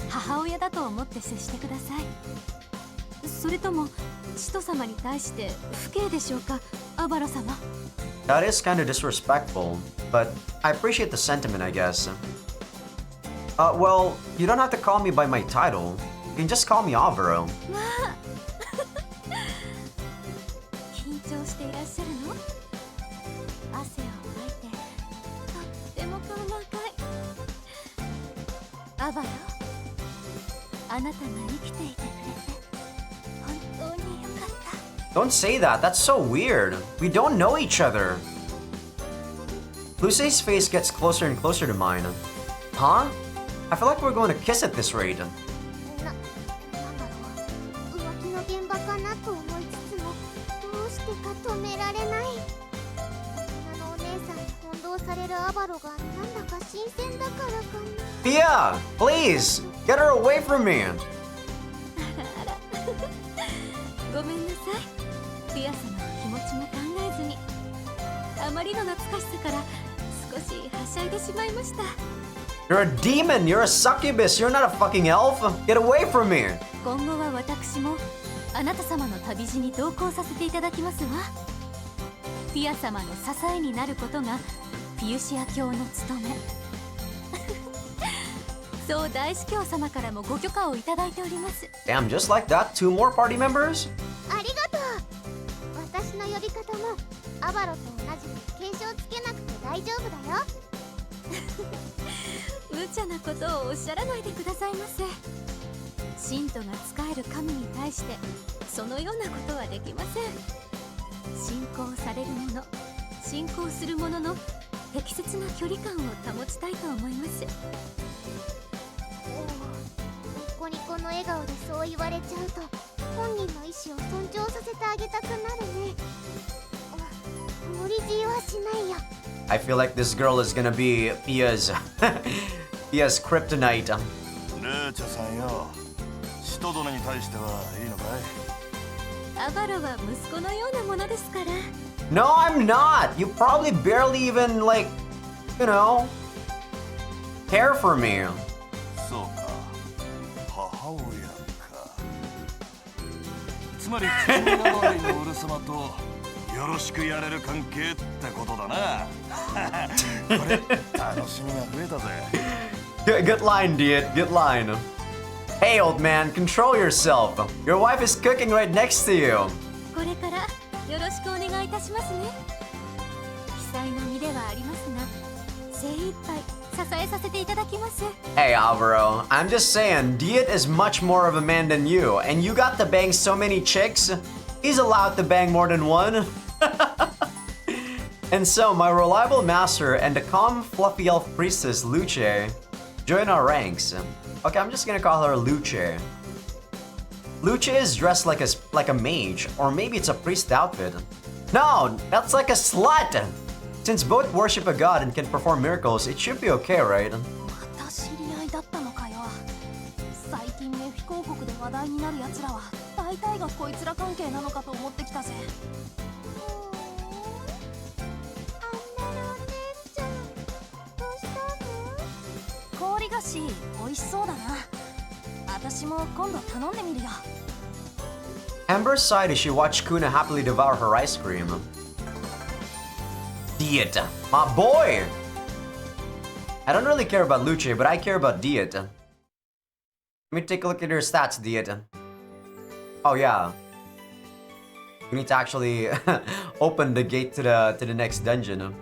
母親だと思って接してください。それとも使徒様に対して不敬でしょうか、アバロ様。 That is kind of disrespectful, but I appreciate the sentiment, I guess. Well, you don't have to call me by my title. You can just call me Alvaro. まあ緊張していらっしゃるの？汗をかいてとっても顔が赤い。アバロ、あなたが生きていてくれて本当によかった。 Don't say that, that's so weird. We don't know each other. Lucy's face gets closer and closer to mine. Huh? I feel like we're going to kiss at this rate. なんだろう、浮気の現場かなと思いつつもどうしてか止められない。女のお姉さんに翻弄されるアバロがなんだか新鮮だからかな。Pia, please, get her away from me. あらごめんなさい。ピア様の気持ちも考えずに、あまりの懐かしさから少しはしゃいでしまいました。 You're a demon, you're a succubus, you're not a fucking elf. Get away from me. 今後は私もあなた様の旅路に同行させていただきますわ。ピア様の支えになることがフィウシア教の務め。そう大司教様からもご許可をいただいております。 Damn, just like that, 2 more party members? ありがとう。私の呼び方もアバロと同じく継承つけなくて大丈夫だよ。無茶なことをおっしゃらないでくださいませ。信徒が仕える神に対してそのようなことはできません。信仰される者、信仰する者の適切な距離感を保ちたいと思います。ニコニコの笑顔でそう言われちゃうと本人の意思を尊重させてあげたくなるね。無理強いはしないよ。 I feel like this girl is gonna be Pia's Pia's kryptonite. ルーチャさんよ、使徒殿に対してはいいのかい？アバロは息子のようなものですから。 No, I'm not. You probably barely even like, you know, care for me. そうか、母親か。つまり父親代わりの俺様とよろしくやれる関係ってことだな。これ楽しみが増えたぜ。Good line, Diet. Good line. Hey, old man, control yourself. Your wife is cooking right next to you. これからよろしくお願いいたしますね。記載の身ではありますが、精一杯支えさせていただきます。 Hey, Alvaro, I'm just saying, Diet is much more of a man than you, and you got to bang so many chicks. He's allowed to bang more than one. And so, my reliable master and the calm, fluffy elf priestess, Luce, join our ranks. Okay, I'm just gonna call her Luce. Luce is dressed like a mage, or maybe it's a priest outfit. No, that's like a slut! Since both worship a god and can perform miracles, it should be okay, right? また知り合いだったのかよ。最近メフィ広告で話題になるやつらは大体がこいつら関係なのかと思ってきたぜ。氷菓子美味しそうだな。私も今度頼んでみるよ。 Amber sighed as she watched Kuna happily devour her ice cream. Diet, my boy! I don't really care about Luce, but I care about Diet. Let me take a look at your stats, Diet. Oh yeah. We need to actually open the gate to the next dungeon.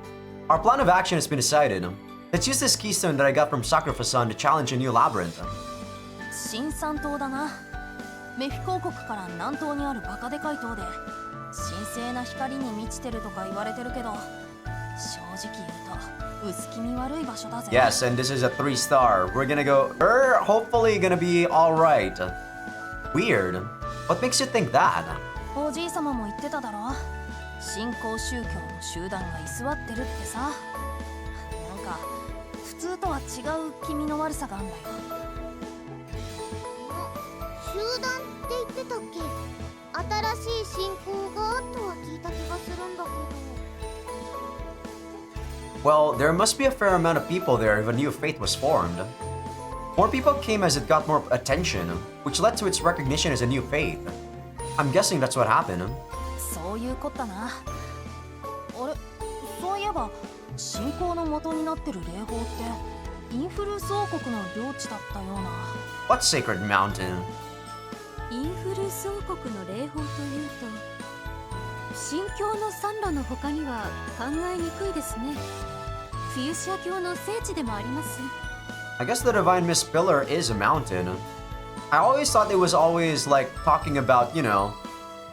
Our plan of action has been decided. Let's use this keystone that I got from Sacrifice-san to challenge a new labyrinth. 新三島だな。メフィ広告から南東にあるバカでかい島で神聖な光に満ちてるとか言われてるけど、正直言うと薄気味悪い場所だぜ。 Yes, and this is a 3-star. We're gonna go. We're hopefully gonna be alright. Weird. What makes you think that? おじい様も言ってただろ。新興宗教の集団が居座ってるってさ。なんか普通とは違う気味の悪さがあんだよ。集団って言ってたっけ？新しい信仰がとは聞いた気がするんだけど。 Well, there must be a fair amount of people there if a new faith was formed. More people came as it got more attention, which led to its recognition as a new faith. I'm guessing that's what happened. そういうこったな。あれ、そういえば信仰の元になってる霊峰ってインフルース王国の領地だったような。 What sacred mountain? インフルース王国の霊峰というと、神教の山路の他には考えにくいですね。フィウシア教の聖地でもあります。 I guess the Divine Mist Pillar is a mountain. I always thought it was always like talking about, you know,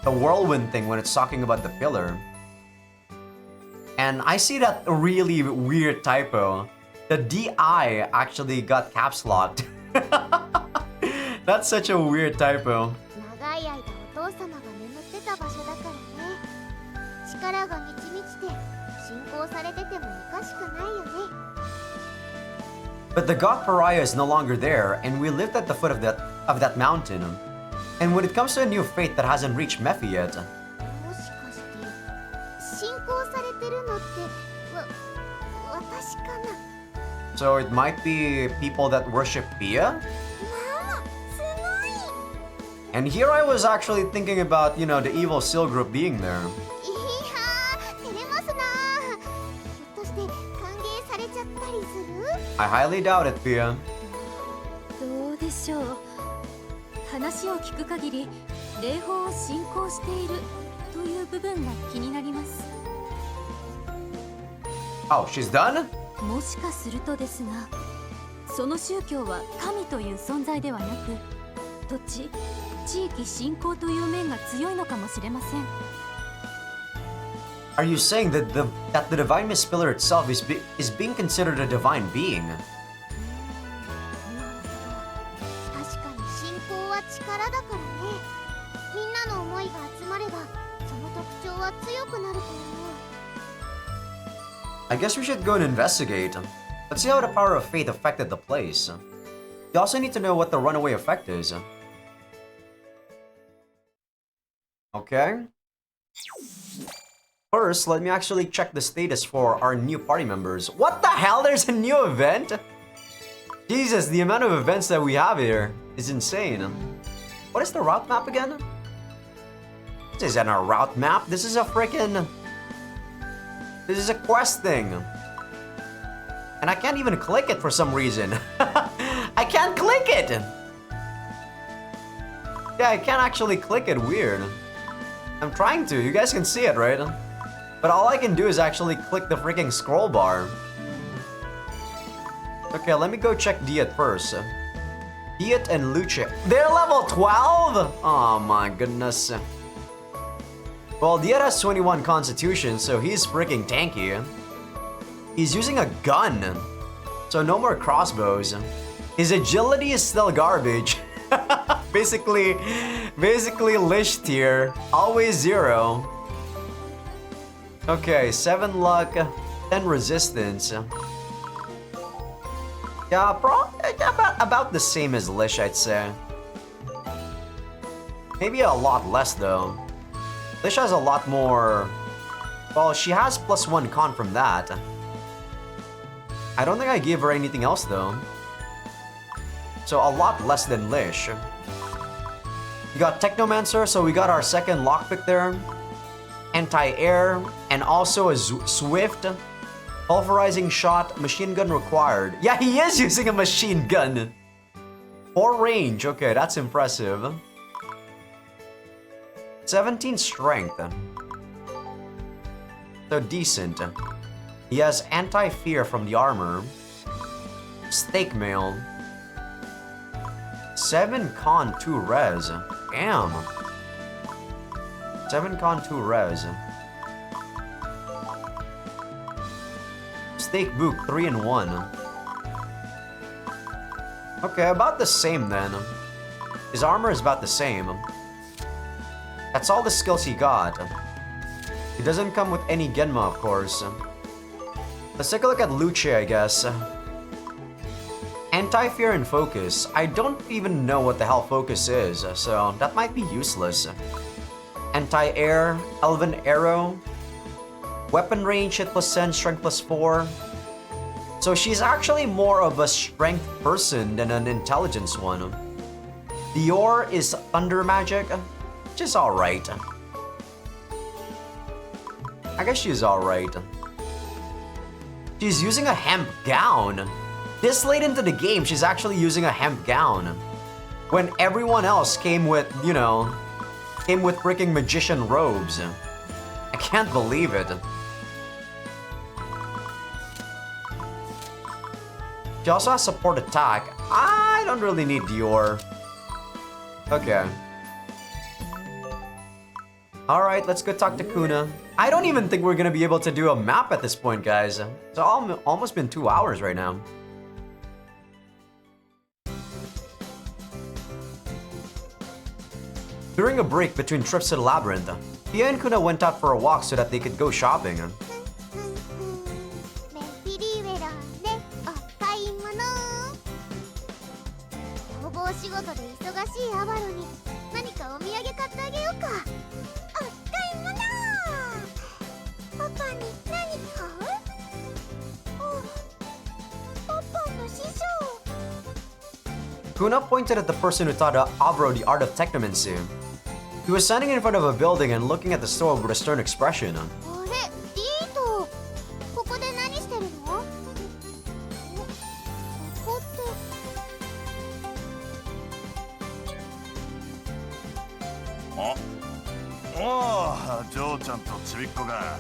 the whirlwind thing when it's talking about the pillar. And I see that really weird typo The DI actually got caps locked. That's such a weird typo. 長い間お父様が眠ってた場所だからね。力が満ち満ちて信仰されててもおかしくないよね。 But the god pariah is no longer there, and we lived at the foot of that mountain. And when it comes to a new fate that hasn't reached Mephi yet, もしかして信仰されてるのって私かな。 so it might be people that worship Pia? ママ、すごい。 And here I was actually thinking about, you know, the evil seal group being there. いやー、照れますな。ひょっとして歓迎されちゃったりする？ I highly doubt it, Pia. どうでしょう。話を聞く限り霊法を信仰しているという部分が気になります。 Oh, she's done? もしかするとですが、その宗教は神という存在ではなく土地、地域信仰という面が強いのかもしれません。 Are you saying that the divine Mistpillar itself is being considered a divine being? なるほど。確かに信仰は力だからね。みんなの思いが集まればその特徴は強くなると思う。 I guess we should go and investigate. Let's see how the power of fate affected the place. You also need to know what the runaway effect is. Okay. First, let me actually check the status for our new party members. What the hell? There's a new event? Jesus, the amount of events that we have here is insane. What is the route map again? This isn't a route map. This is a freaking... This is a quest thing. And I can't even click it for some reason. I can't click it! Yeah, I can't actually click it. Weird. I'm trying to. You guys can see it, right? But all I can do is actually click the freaking scroll bar. Okay, let me go check Diet first. Diet and Luce. They're level 12? Oh my goodness. Well, Diet has 21 constitution, so he's freaking tanky. He's using a gun, so no more crossbows. His agility is still garbage. basically Lish tier, always 0. Okay, 7 luck, 10 resistance. Yeah, about the same as Lish, I'd say. Maybe a lot less though. Lish has a lot more... Well, she has +1 con from that. I don't think I gave her anything else though. So a lot less than Lish. We got Technomancer, so we got our second lockpick there. Anti-air, and also a swift. Pulverizing shot, machine gun required. Yeah, he is using a machine gun. 4 range, okay, that's impressive. 17 strength. So decent. He has anti-fear from the armor. Stake mail. 7 con 2 res. Damn. 7 con 2 res. Stake book 3 and 1. Okay, about the same then. His armor is about the same. That's all the skills he got. He doesn't come with any Genma, of course. Let's take a look at Luce, I guess. Anti-fear and focus. I don't even know what the hell focus is, so that might be useless. Anti-air, elven arrow. Weapon range, hit +10, strength +4. So she's actually more of a strength person than an intelligence one. Dior is thunder magic, which is alright. I guess she's alright. She's using a hemp gown. This late into the game, she's actually using a hemp gown. When everyone else came with, you know, came with freaking magician robes. I can't believe it. She also has support attack. I don't really need Dior. Okay. Alright, let's go talk to Kuna. I don't even think we're gonna be able to do a map at this point, guys. It's almost been 2 hours right now. During a break between trips to the Labyrinth, Pia and Kuna went out for a walk so that they could go shopping. メフィリウェラーでお買い物。逃亡仕事で忙しいアバロに何かお土産買ってあげようか。お買い物。パパに何買う？パパの師匠。 Kuna pointed at the person who taught Avro the art of technomancy. He was standing in front of a building and looking at the store with a stern expression. あれ、リート。ここで何してるの？ここって。ああ、ジョーちゃんとちびっこが。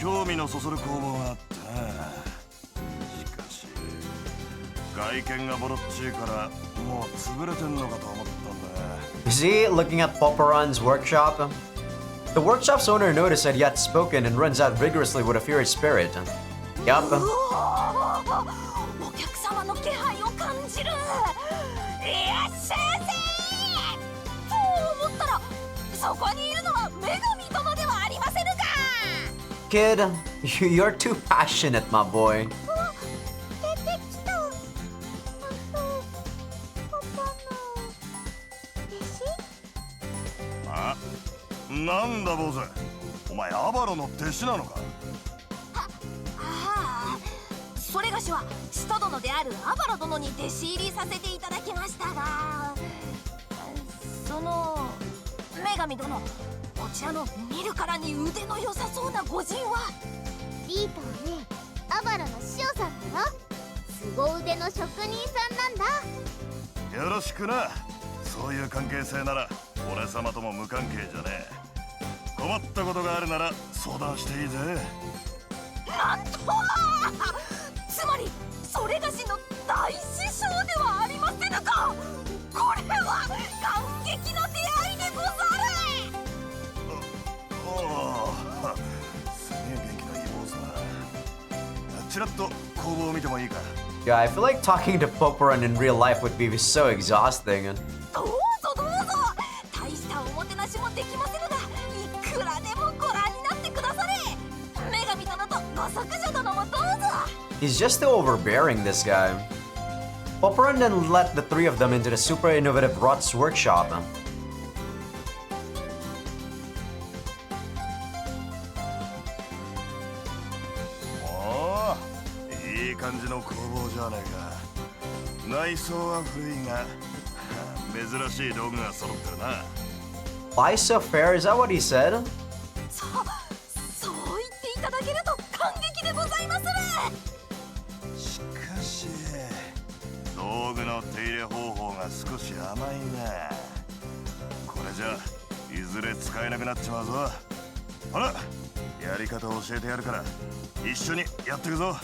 興味のそそる工房があってな。しかし外見がボロっちいからもう潰れてんのかと思ったんだ。 You see, looking at Poporan's workshop, the workshop's owner noticed that he had spoken and runs out vigorously with a furious spirit. Yup. お客様の気配を感じる。いらっしゃいませ。と思ったら、そこにいるのは女神殿ではありませぬか。 Kid, you're too passionate, my boy. 出てきた。パパの弟子？あ、なんだ坊主、お前アバロの弟子なのか。ああ、それがしは使徒殿であるアバロ殿に弟子入りさせていただきましたが、その女神殿、こちらの見るからに腕の良さそうな御仁は。リートはね、アバロの師匠さんだよ。凄腕の職人さんなんだ。よろしくな。そういう関係性なら俺様とも無関係じゃねえ。困ったことがあるなら相談していいぜ。なんと、つまりそれがしの大師匠ではありませぬか。これは感激の出会いでござる。おお、すげえ元気のいい坊主だ。ちらっと工房を見てもいいか。 Yeah, I feel like talking to Poporan in real life would be so exhausting. どうぞどうぞ。大したおもてなしもできませぬが、いくらでもご覧になってくだされ。女神殿とご息女殿もどうぞ。 He's just too overbearing, this guy. Poporan then let the three of them into the super innovative Rot's workshop. おお、いい感じの工房じゃねえか。内装は古いが珍しい道具が揃ってるな。 Why so fair? Is that what he said? そう言っていただけると感激でございまする。しかし道具の手入れ方法が少し甘いな。これじゃいずれ使えなくなっちまうぞ。ほら、やり方を教えてやるから一緒にやっていくぞ。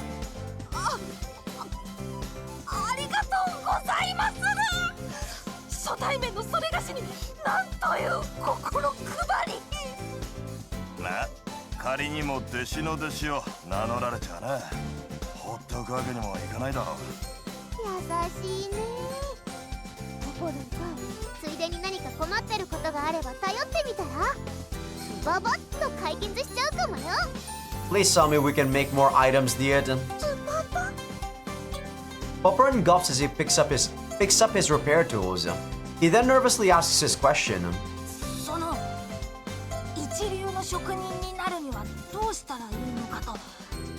ありがとうございまする。初対面のそれがしになんという心配り。な、仮にも弟子の弟子を名乗られちゃうな。放っておくわけにもいかないだろう。優しいね。ポポロン君、ついでに何か困ってることがあれば頼ってみたら？ババッと解決しちゃうかもよ。 Please tell me we can make more items, Diet. パパ。 Poporan gulps as he picks up his repair tools. He then nervously asks his question. その一流の職人になるにはどうしたらいいのかと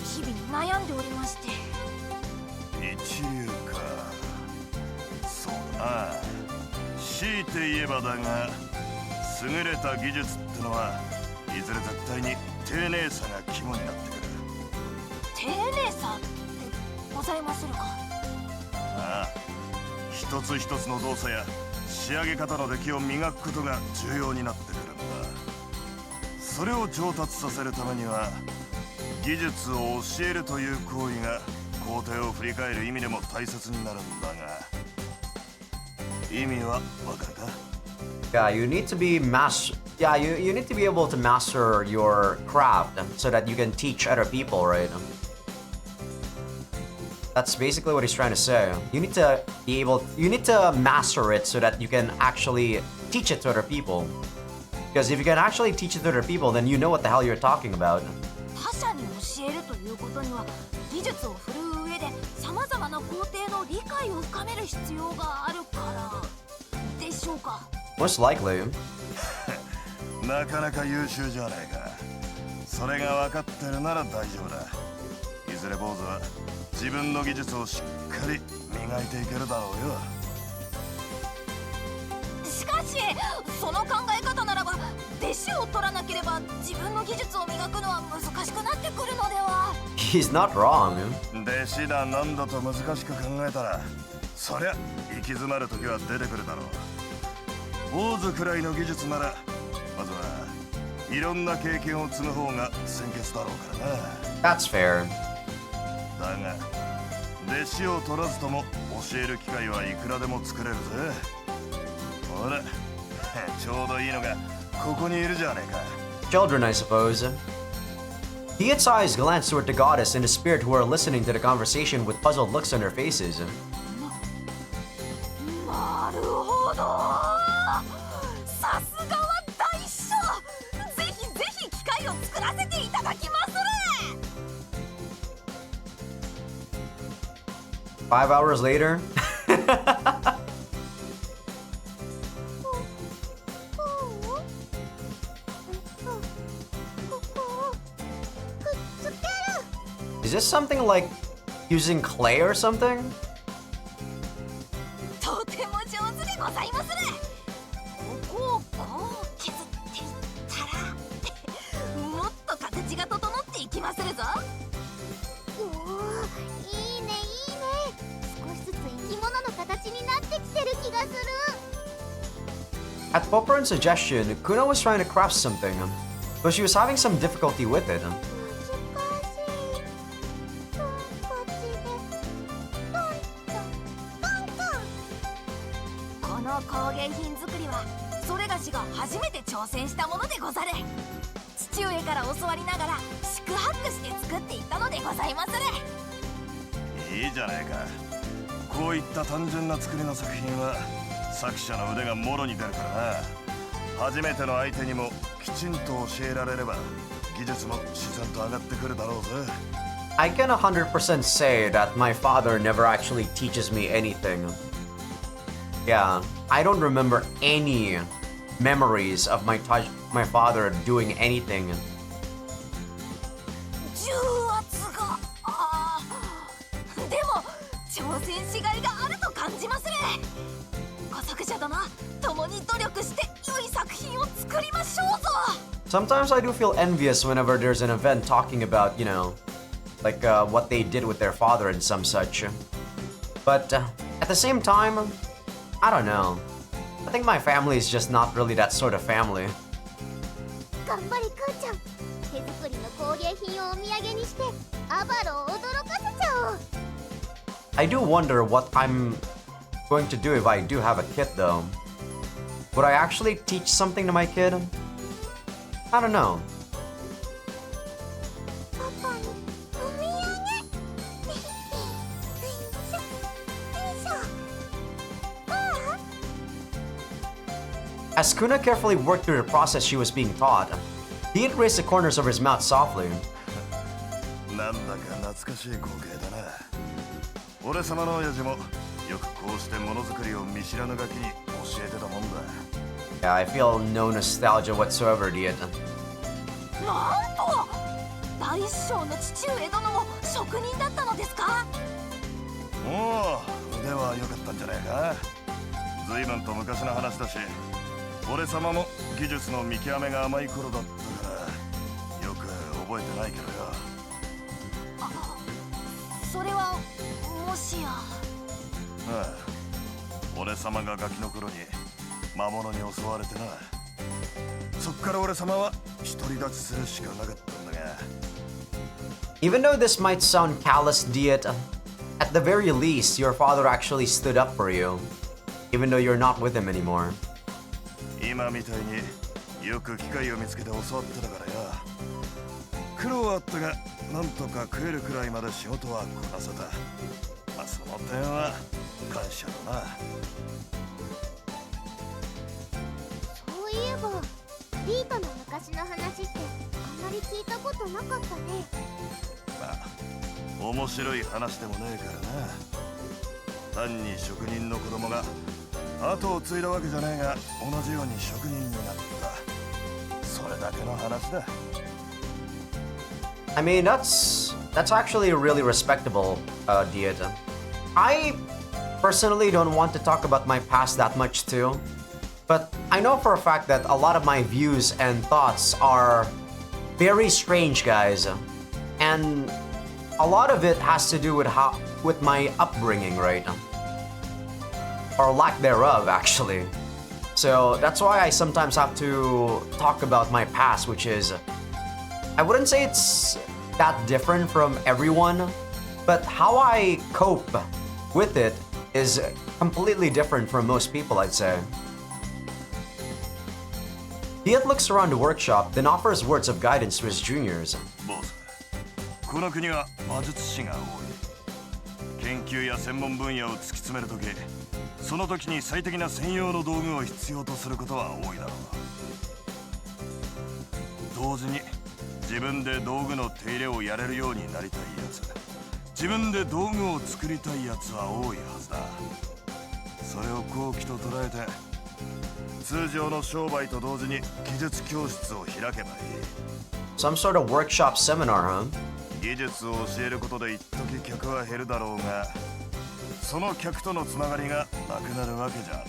日々悩んでおりまして。一流か。そうな。強いて言えばだが、優れた技術ってのはいずれ絶対に丁寧さが肝になってくる。丁寧さってございまするか。ああ、一つ一つの動作や仕上げ方の出来を磨くことが重要になってくるんだ。それを上達させるためには技術を教えるという行為が工程を振り返る意味でも大切になるんだが、意味はわかるか？ Yeah, you need to be you need to be able to master your craft so that you can teach other people, right? That's basically what he's trying to say. You need to master it so that you can actually teach it to other people. Because if you can actually teach it to other people, then you know what the hell you're talking about. 他者に教えるということには技術を振るう上でさまざまな工程の理解を深める必要があるからでしょうか。 Most likely. なかなか優秀じゃないか。それが分かってるなら大丈夫だ。いずれ坊主は自分の技術をしっかり磨いていけるだろうよ。しかしその考え方ならば弟子を取らなければ自分の技術を磨くのは難しくなってくるのでは。 He's not wrong. 弟子だなんだと難しく考えたらそりゃ行き詰まる時は出てくるだろう。坊主くらいの技術ならまずはいろんな経験を積む方が先決だろうからな。 That's fair. だが弟子を取らずとも教える機会はいくらでも作れるぜ。ほらちょうどいいのがここにいるじゃねえか。 Children, I suppose. Hiet's eyes glanced toward the goddess and the spirit who were listening to the conversation with puzzled looks on their faces. なるほど。さすがは大将。ぜひぜひ機械を作らせていただきまする。 5 hours later. Is this something like using clay or something? とても上手でございまする。ここをこう削っていったらもっと形が整っていきまするぞ。おお、いいねいいね。少しずつ生き物の形になってきてる気がする。 At Popperon's suggestion, Kuna was trying to craft something, but she was having some difficulty with it. 難しい。トンカチでトントントントン。この工芸品作りはそれがしが初めて挑戦したものでござる。父上から教わりながら四苦八苦して作っていったのでございまする。いいじゃねえか。こういった単純な作りの作品は作者の腕がもろに出るからな。初めての相手にもきちんと教えられれば技術も自然と上がってくるだろうぜ。 I can 100% say that my father never actually teaches me anything. Yeah, I don't remember any memories of my father doing anything. 重圧がでも挑戦しがいがあると感じまする。ご作者殿、共に努力して良い作品を作りましょうぞ。 Sometimes I do feel envious whenever there's an event talking about, like what they did with their father and some such. But at the same time, I don't know. I think my family is just not really that sort of family. 頑張れくんちゃん。手作りの工芸品をお土産にしてアバロを驚かせちゃおう。 I do wonder what I'm going to do if I do have a kid though. Would I actually teach something to my kid? I don't know. パパにお土産。よいしょよいしょ。As Kuna carefully worked through the process she was being taught, he raised the corners of his mouth softly. なんだか懐かしい光景だな。俺様の親父もよくこうしてものづくりを見知らぬガキに教えてたもんだ。 Yeah, I feel no nostalgia whatsoever, Diet. なんと大師匠の父上殿も職人だったのですか。おお、腕は良かったんじゃねえか。随分と昔の話だし、俺様も技術の見極めが甘い頃だったからよく覚えてないけどよ。それはもしや。ああ、俺様がガキの頃に魔物に襲われてな。そっから俺様は独り立ちするしかなかったんだが。 Even though this might sound callous, Diet, at the very least, your father actually stood up for you, even though you're not with him anymore. 今みたいによく機会を見つけて教わってたからよ。苦労はあったが、なんとか食えるくらいまで仕事はこなせた。まあその点は感謝だな。そういえばリータの昔の話ってあんまり聞いたことなかったね。まあ面白い話でもねえからな。単に職人の子供が後を継いだわけじゃねえが、同じように職人になった。それだけの話だ。I mean, that's actually really respectable, Dieta. I personally don't want to talk about my past that much too, but I know for a fact that a lot of my views and thoughts are very strange, guys, and a lot of it has to do with my upbringing, right? Or lack thereof, actually. So that's why I sometimes have to talk about my past, which is, I wouldn't say it's that different from everyone, but how I cope with it is completely different from most people, I'd say. Diet looks around the workshop, then offers words of guidance to his juniors. ボス、この国は魔術師が多い。研究や専門分野を突き詰めるとき、その時に最適な専用の道具を必要とすることは多いだろう。同時に自分で道具の手入れをやれるようになりたいやつ、自分で道具を作りたいやつは多いはずだ。それを好機と捉えて、通常の商売と同時に技術教室を開けばいい。Some sort of workshop seminar, huh? 技術を教えることで一時客は減るだろうが、その客とのつながりがなくなるわけじゃね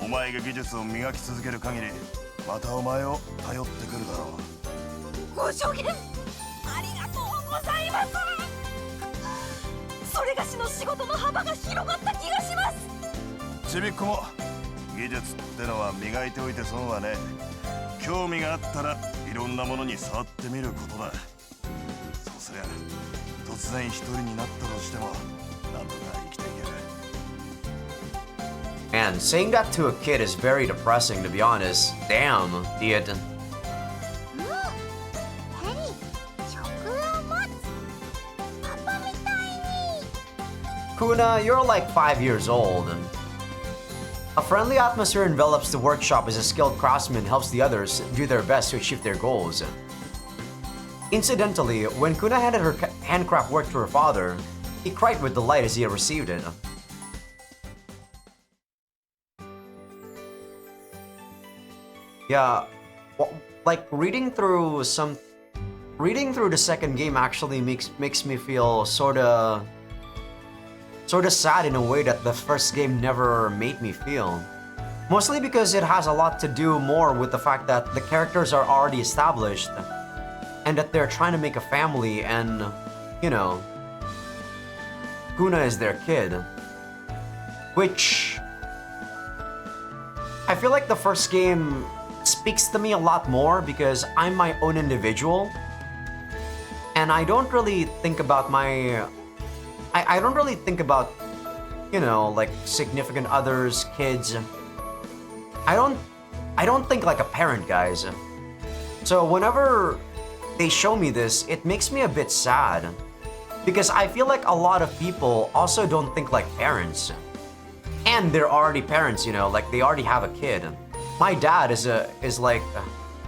え。お前が技術を磨き続ける限り、またお前を頼ってくるだろう。ご助言ありがとうございます。それがしの仕事の幅が広がった気がします。ちびっこも技術ってのは磨いておいて損はねえ。興味があったらいろんなものに触ってみることだ。そうすりゃ突然一人になったとしてもなんとか生きていける。 And saying that to a kid is very depressing, to be honest. Damn, Diet. ヘリ、食を持つ。パパみたいに。 Kuna, you're like 5 years old. A friendly atmosphere envelops the workshop as a skilled craftsman helps the others do their best to achieve their goals. Incidentally, when Kuna handed her handcraft work to her father, he cried with delight as he had received it. Yeah, well, like reading through the second game actually makes me feel sorta sad in a way that the first game never made me feel. Mostly because it has a lot to do more with the fact that the characters are already established and that they're trying to make a family and, you know, Kuna is their kid. Which I feel like the first game speaks to me a lot more because I'm my own individual and I don't really think about I don't really think about, you know, like significant others, kids. I don't think like a parent, guys. So whenever they show me this, it makes me a bit sad because I feel like a lot of people also don't think like parents. And they're already parents, you know, like they already have a kid. My dad is like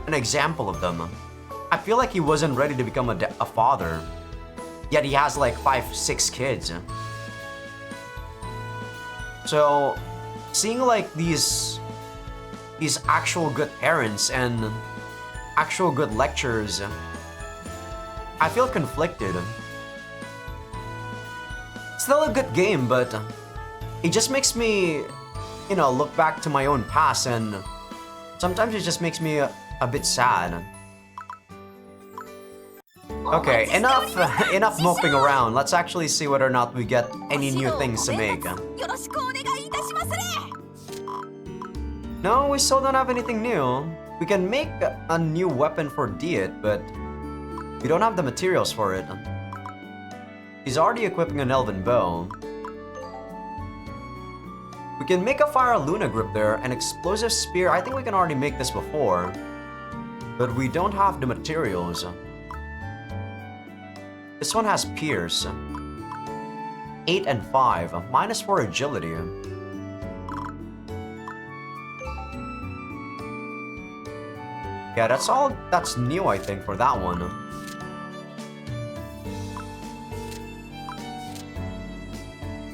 an example of them. I feel like he wasn't ready to become a father. Yet he has like 5-6 kids. So seeing like these actual good parents and actual good lectures, I feel conflicted. Still a good game, but it just makes me, you know, look back to my own past and sometimes it just makes me a bit sad. Okay, enough moping around. Let's actually see whether or not we get any new things to make. No, we still don't have anything new. We can make a new weapon for Diet, but we don't have the materials for it. He's already equipping an elven bow. We can make a Fire Luna grip there, an explosive spear. I think we can already make this before. But we don't have the materials. This one has Pierce. 8 and 5. -4 agility. Yeah, that's all that's new, I think, for that one.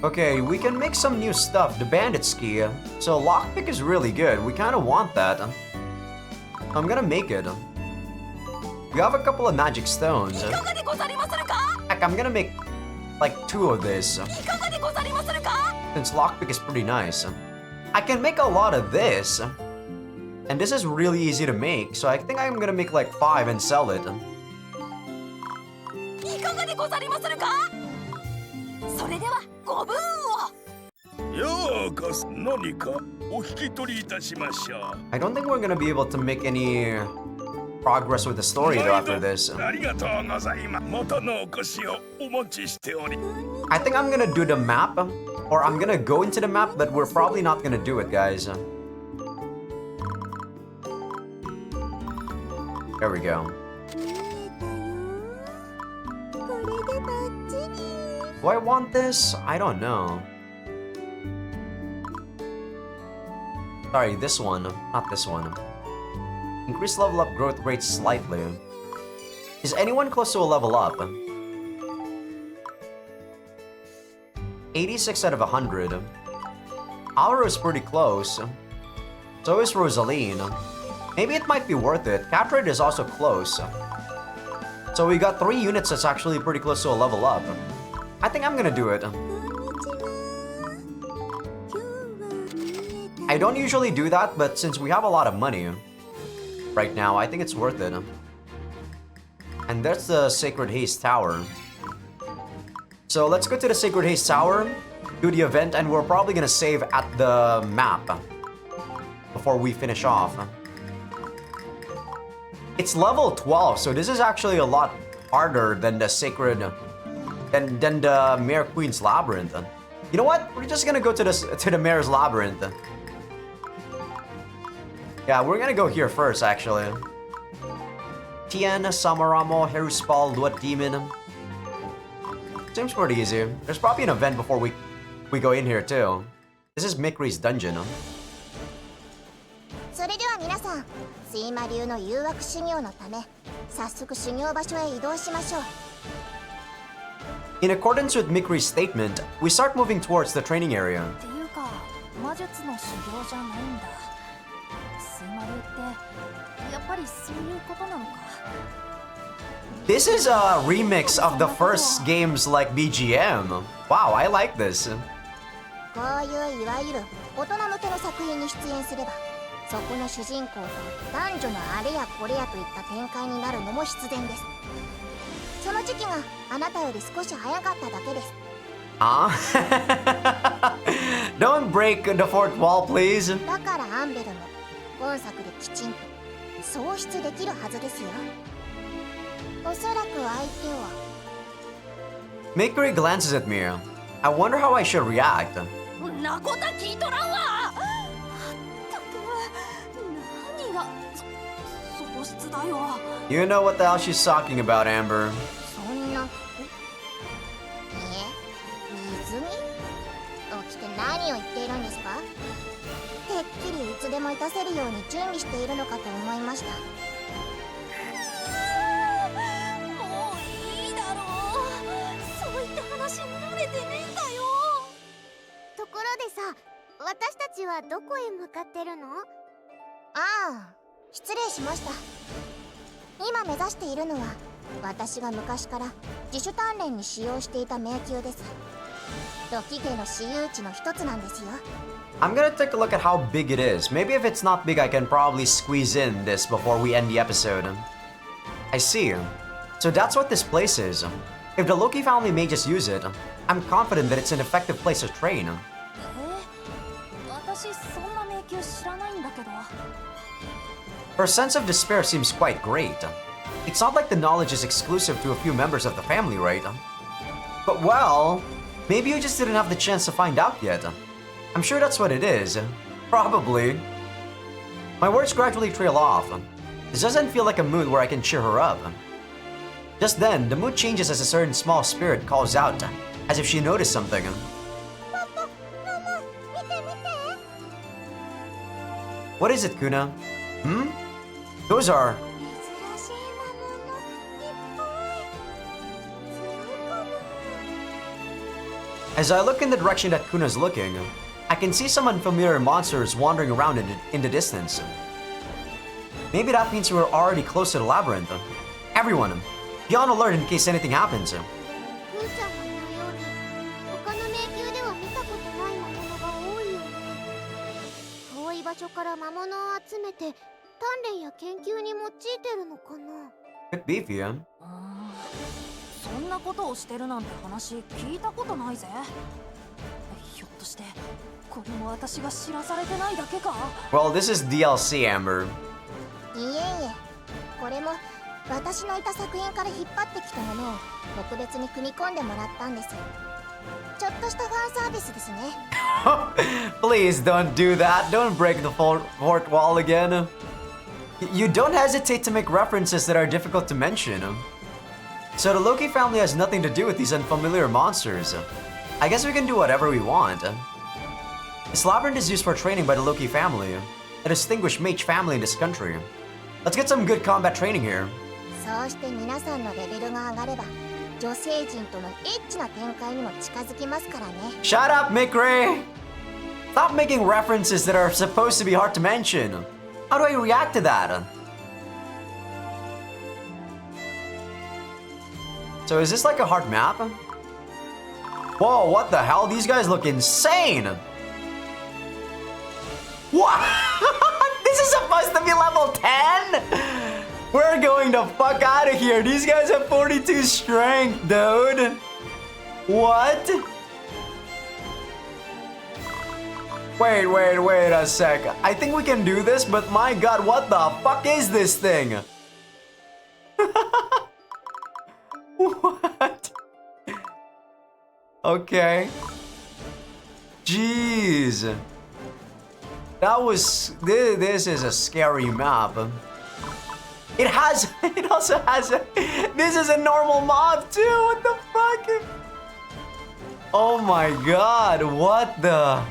Okay, we can make some new stuff. The bandit ski. So lockpick is really good. We kind of want that. I'm gonna make it. We have a couple of magic stones. Heck, I'm gonna make like 2 of this. Since lockpick is pretty nice. I can make a lot of this. And this is really easy to make, so I think I'm gonna make like 5 and sell it. それではご分を。ようこそ何かお引き取りいたしましょう。 I don't think we're gonna be able to make any progress with the story though after this. ありがとうございます。またのお越しをお待ちしており。 I think I'm gonna do the map, or I'm gonna go into the map, but we're probably not gonna do it, guys. There we go. Do I want this? I don't know. Sorry, this one, not this one. Increase level up growth rate slightly. Is anyone close to a level up? 86 out of 100. Auro is pretty close. So is Rosaline. Maybe it might be worth it. Catrid is also close. So we got 3 units that's actually pretty close to a level up. I think I'm gonna do it. I don't usually do that, but since we have a lot of money right now, I think it's worth it. And that's the Sacred Haze Tower. So let's go to the Sacred Haze Tower, do the event, and we're probably gonna save at the map before we finish off. It's level 12, so this is actually a lot harder than the Sacred... than the Mare Queen's Labyrinth. You know what? We're just gonna go to the Mare's Labyrinth. Yeah, we're gonna go here first, actually. Tien, Samaramo, Haruspal, Luat Demon. Seems pretty easy. There's probably an event before we go in here, too. This is Mikri's dungeon. それでは皆さん、睡魔流の誘惑修行のため、早速修行場所へ移動しましょう。 In accordance with Mikri's statement, we start moving towards the training area. っていうか、魔術の修行じゃないんだ。睡魔流ってやっぱりそういうことなのか。 This is a remix of the first game's like BGM. Wow, I like this. こういういわゆる大人向けの作品に出演すれば、そこの主人公と男女のあれやこれやといった展開になるのも必然です。その時期があなたより少し早かっただけです。Ah? Don't break the fourth wall, please. だからアンベルも今作できちんと創出できるはずですよ。おそらく相手は Mikri glances at me. I wonder how I should react. なこと聞いとらんわ。ったく何が喪失だよ。 You know what the hell she's talking about, Amber. そんな水に起きて何を言っているんですか？てっきりいつでもいたせるように準備しているのかと思いました。もういいだろう。そういった話慣れてねえんだよ。ところでさ、私たちはどこへ向かってるの？ああ、失礼しました。今目指しているのは私が昔から自主鍛錬に使用していた迷宮です。土器芸の私有地の一つなんですよ。 I'm gonna take a look at how big it is. Maybe if it's not big, I can probably squeeze in this before we end the episode. I see. So that's what this place is. If the Loki family may just use it, I'm confident that it's an effective place to train. 私そんな迷宮知らないんだけど。 Her sense of despair seems quite great. It's not like the knowledge is exclusive to a few members of the family, right? But well, maybe you just didn't have the chance to find out yet. I'm sure that's what it is. Probably. My words gradually trail off. This doesn't feel like a mood where I can cheer her up. Just then, the mood changes as a certain small spirit calls out, as if she noticed something. What is it, Kuna? Hmm? Those are... As I look in the direction that Kuna's looking, I can see some unfamiliar monsters wandering around in the distance. Maybe that means we're already close to the labyrinth. Everyone, be on alert in case anything happens. ふーちゃんが言うように他の迷宮では見たことない魔物が多いよね。遠い場所から魔物を集めて鍛錬や研究に用いてるのかな。 Could be for you. そんなことをしてるなんて話聞いたことないぜ。ひょっとしてこれも私が知らされてないだけか。 Well, this is DLC, Amber. いえいえ、これも私のいた作品から引っ張ってきたものを特別に組み込んでもらったんです。ちょっとしたファンサービスですね。Please don't do that. Don't break the fourth wall again. You don't hesitate to make references that are difficult to mention. So the Loki family has nothing to do with these unfamiliar monsters. I guess we can do whatever we want. This labyrinth is used for training by the Loki family, a distinguished mage family in this country. Let's get some good combat training here. そうして皆さんのレベルが上がれば女性陣とのエッチな展開にも近づきますからね。 Shut up, Mikray! Stop making references that are supposed to be hard to mention. How do I react to that? So is this like a hard map? Whoa, what the hell? These guys look insane! What? This is supposed to be level 10? We're going the fuck out of here. These guys have 42 strength, dude. What? Wait a sec. I think we can do this, but my god, what the fuck is this thing? What? Okay. Jeez. That was... This is a scary map. It also has a... This is a normal mob too, what the fuck? Oh my god, what the...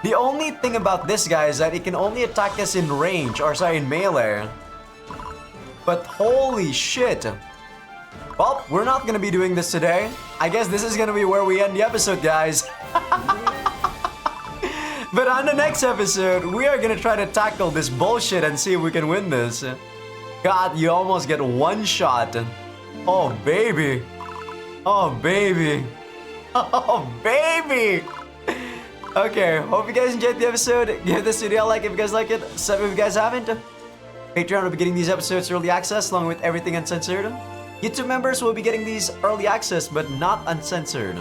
The only thing about this guy is that it can only attack us in range, or sorry, in melee. But holy shit. Well, we're not gonna be doing this today. I guess this is gonna be where we end the episode, guys. But on the next episode, we are gonna try to tackle this bullshit and see if we can win this. God, you almost get one shot. Oh, baby. Oh, baby. Oh, baby. Okay, hope you guys enjoyed the episode. Give this video a like if you guys like it. Sub if you guys haven't. Patreon will be getting these episodes early access along with everything uncensored. YouTube members will be getting these early access but not uncensored.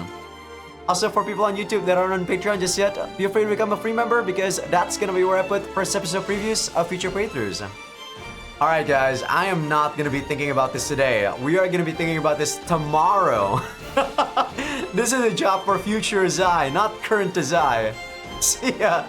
Also, for people on YouTube that aren't on Patreon just yet, feel free to become a free member because that's gonna be where I put first episode previews of future playthroughs. Alright guys, I am not gonna be thinking about this today. We are gonna be thinking about this tomorrow. This is a job for future Azai, not current Azai. See ya!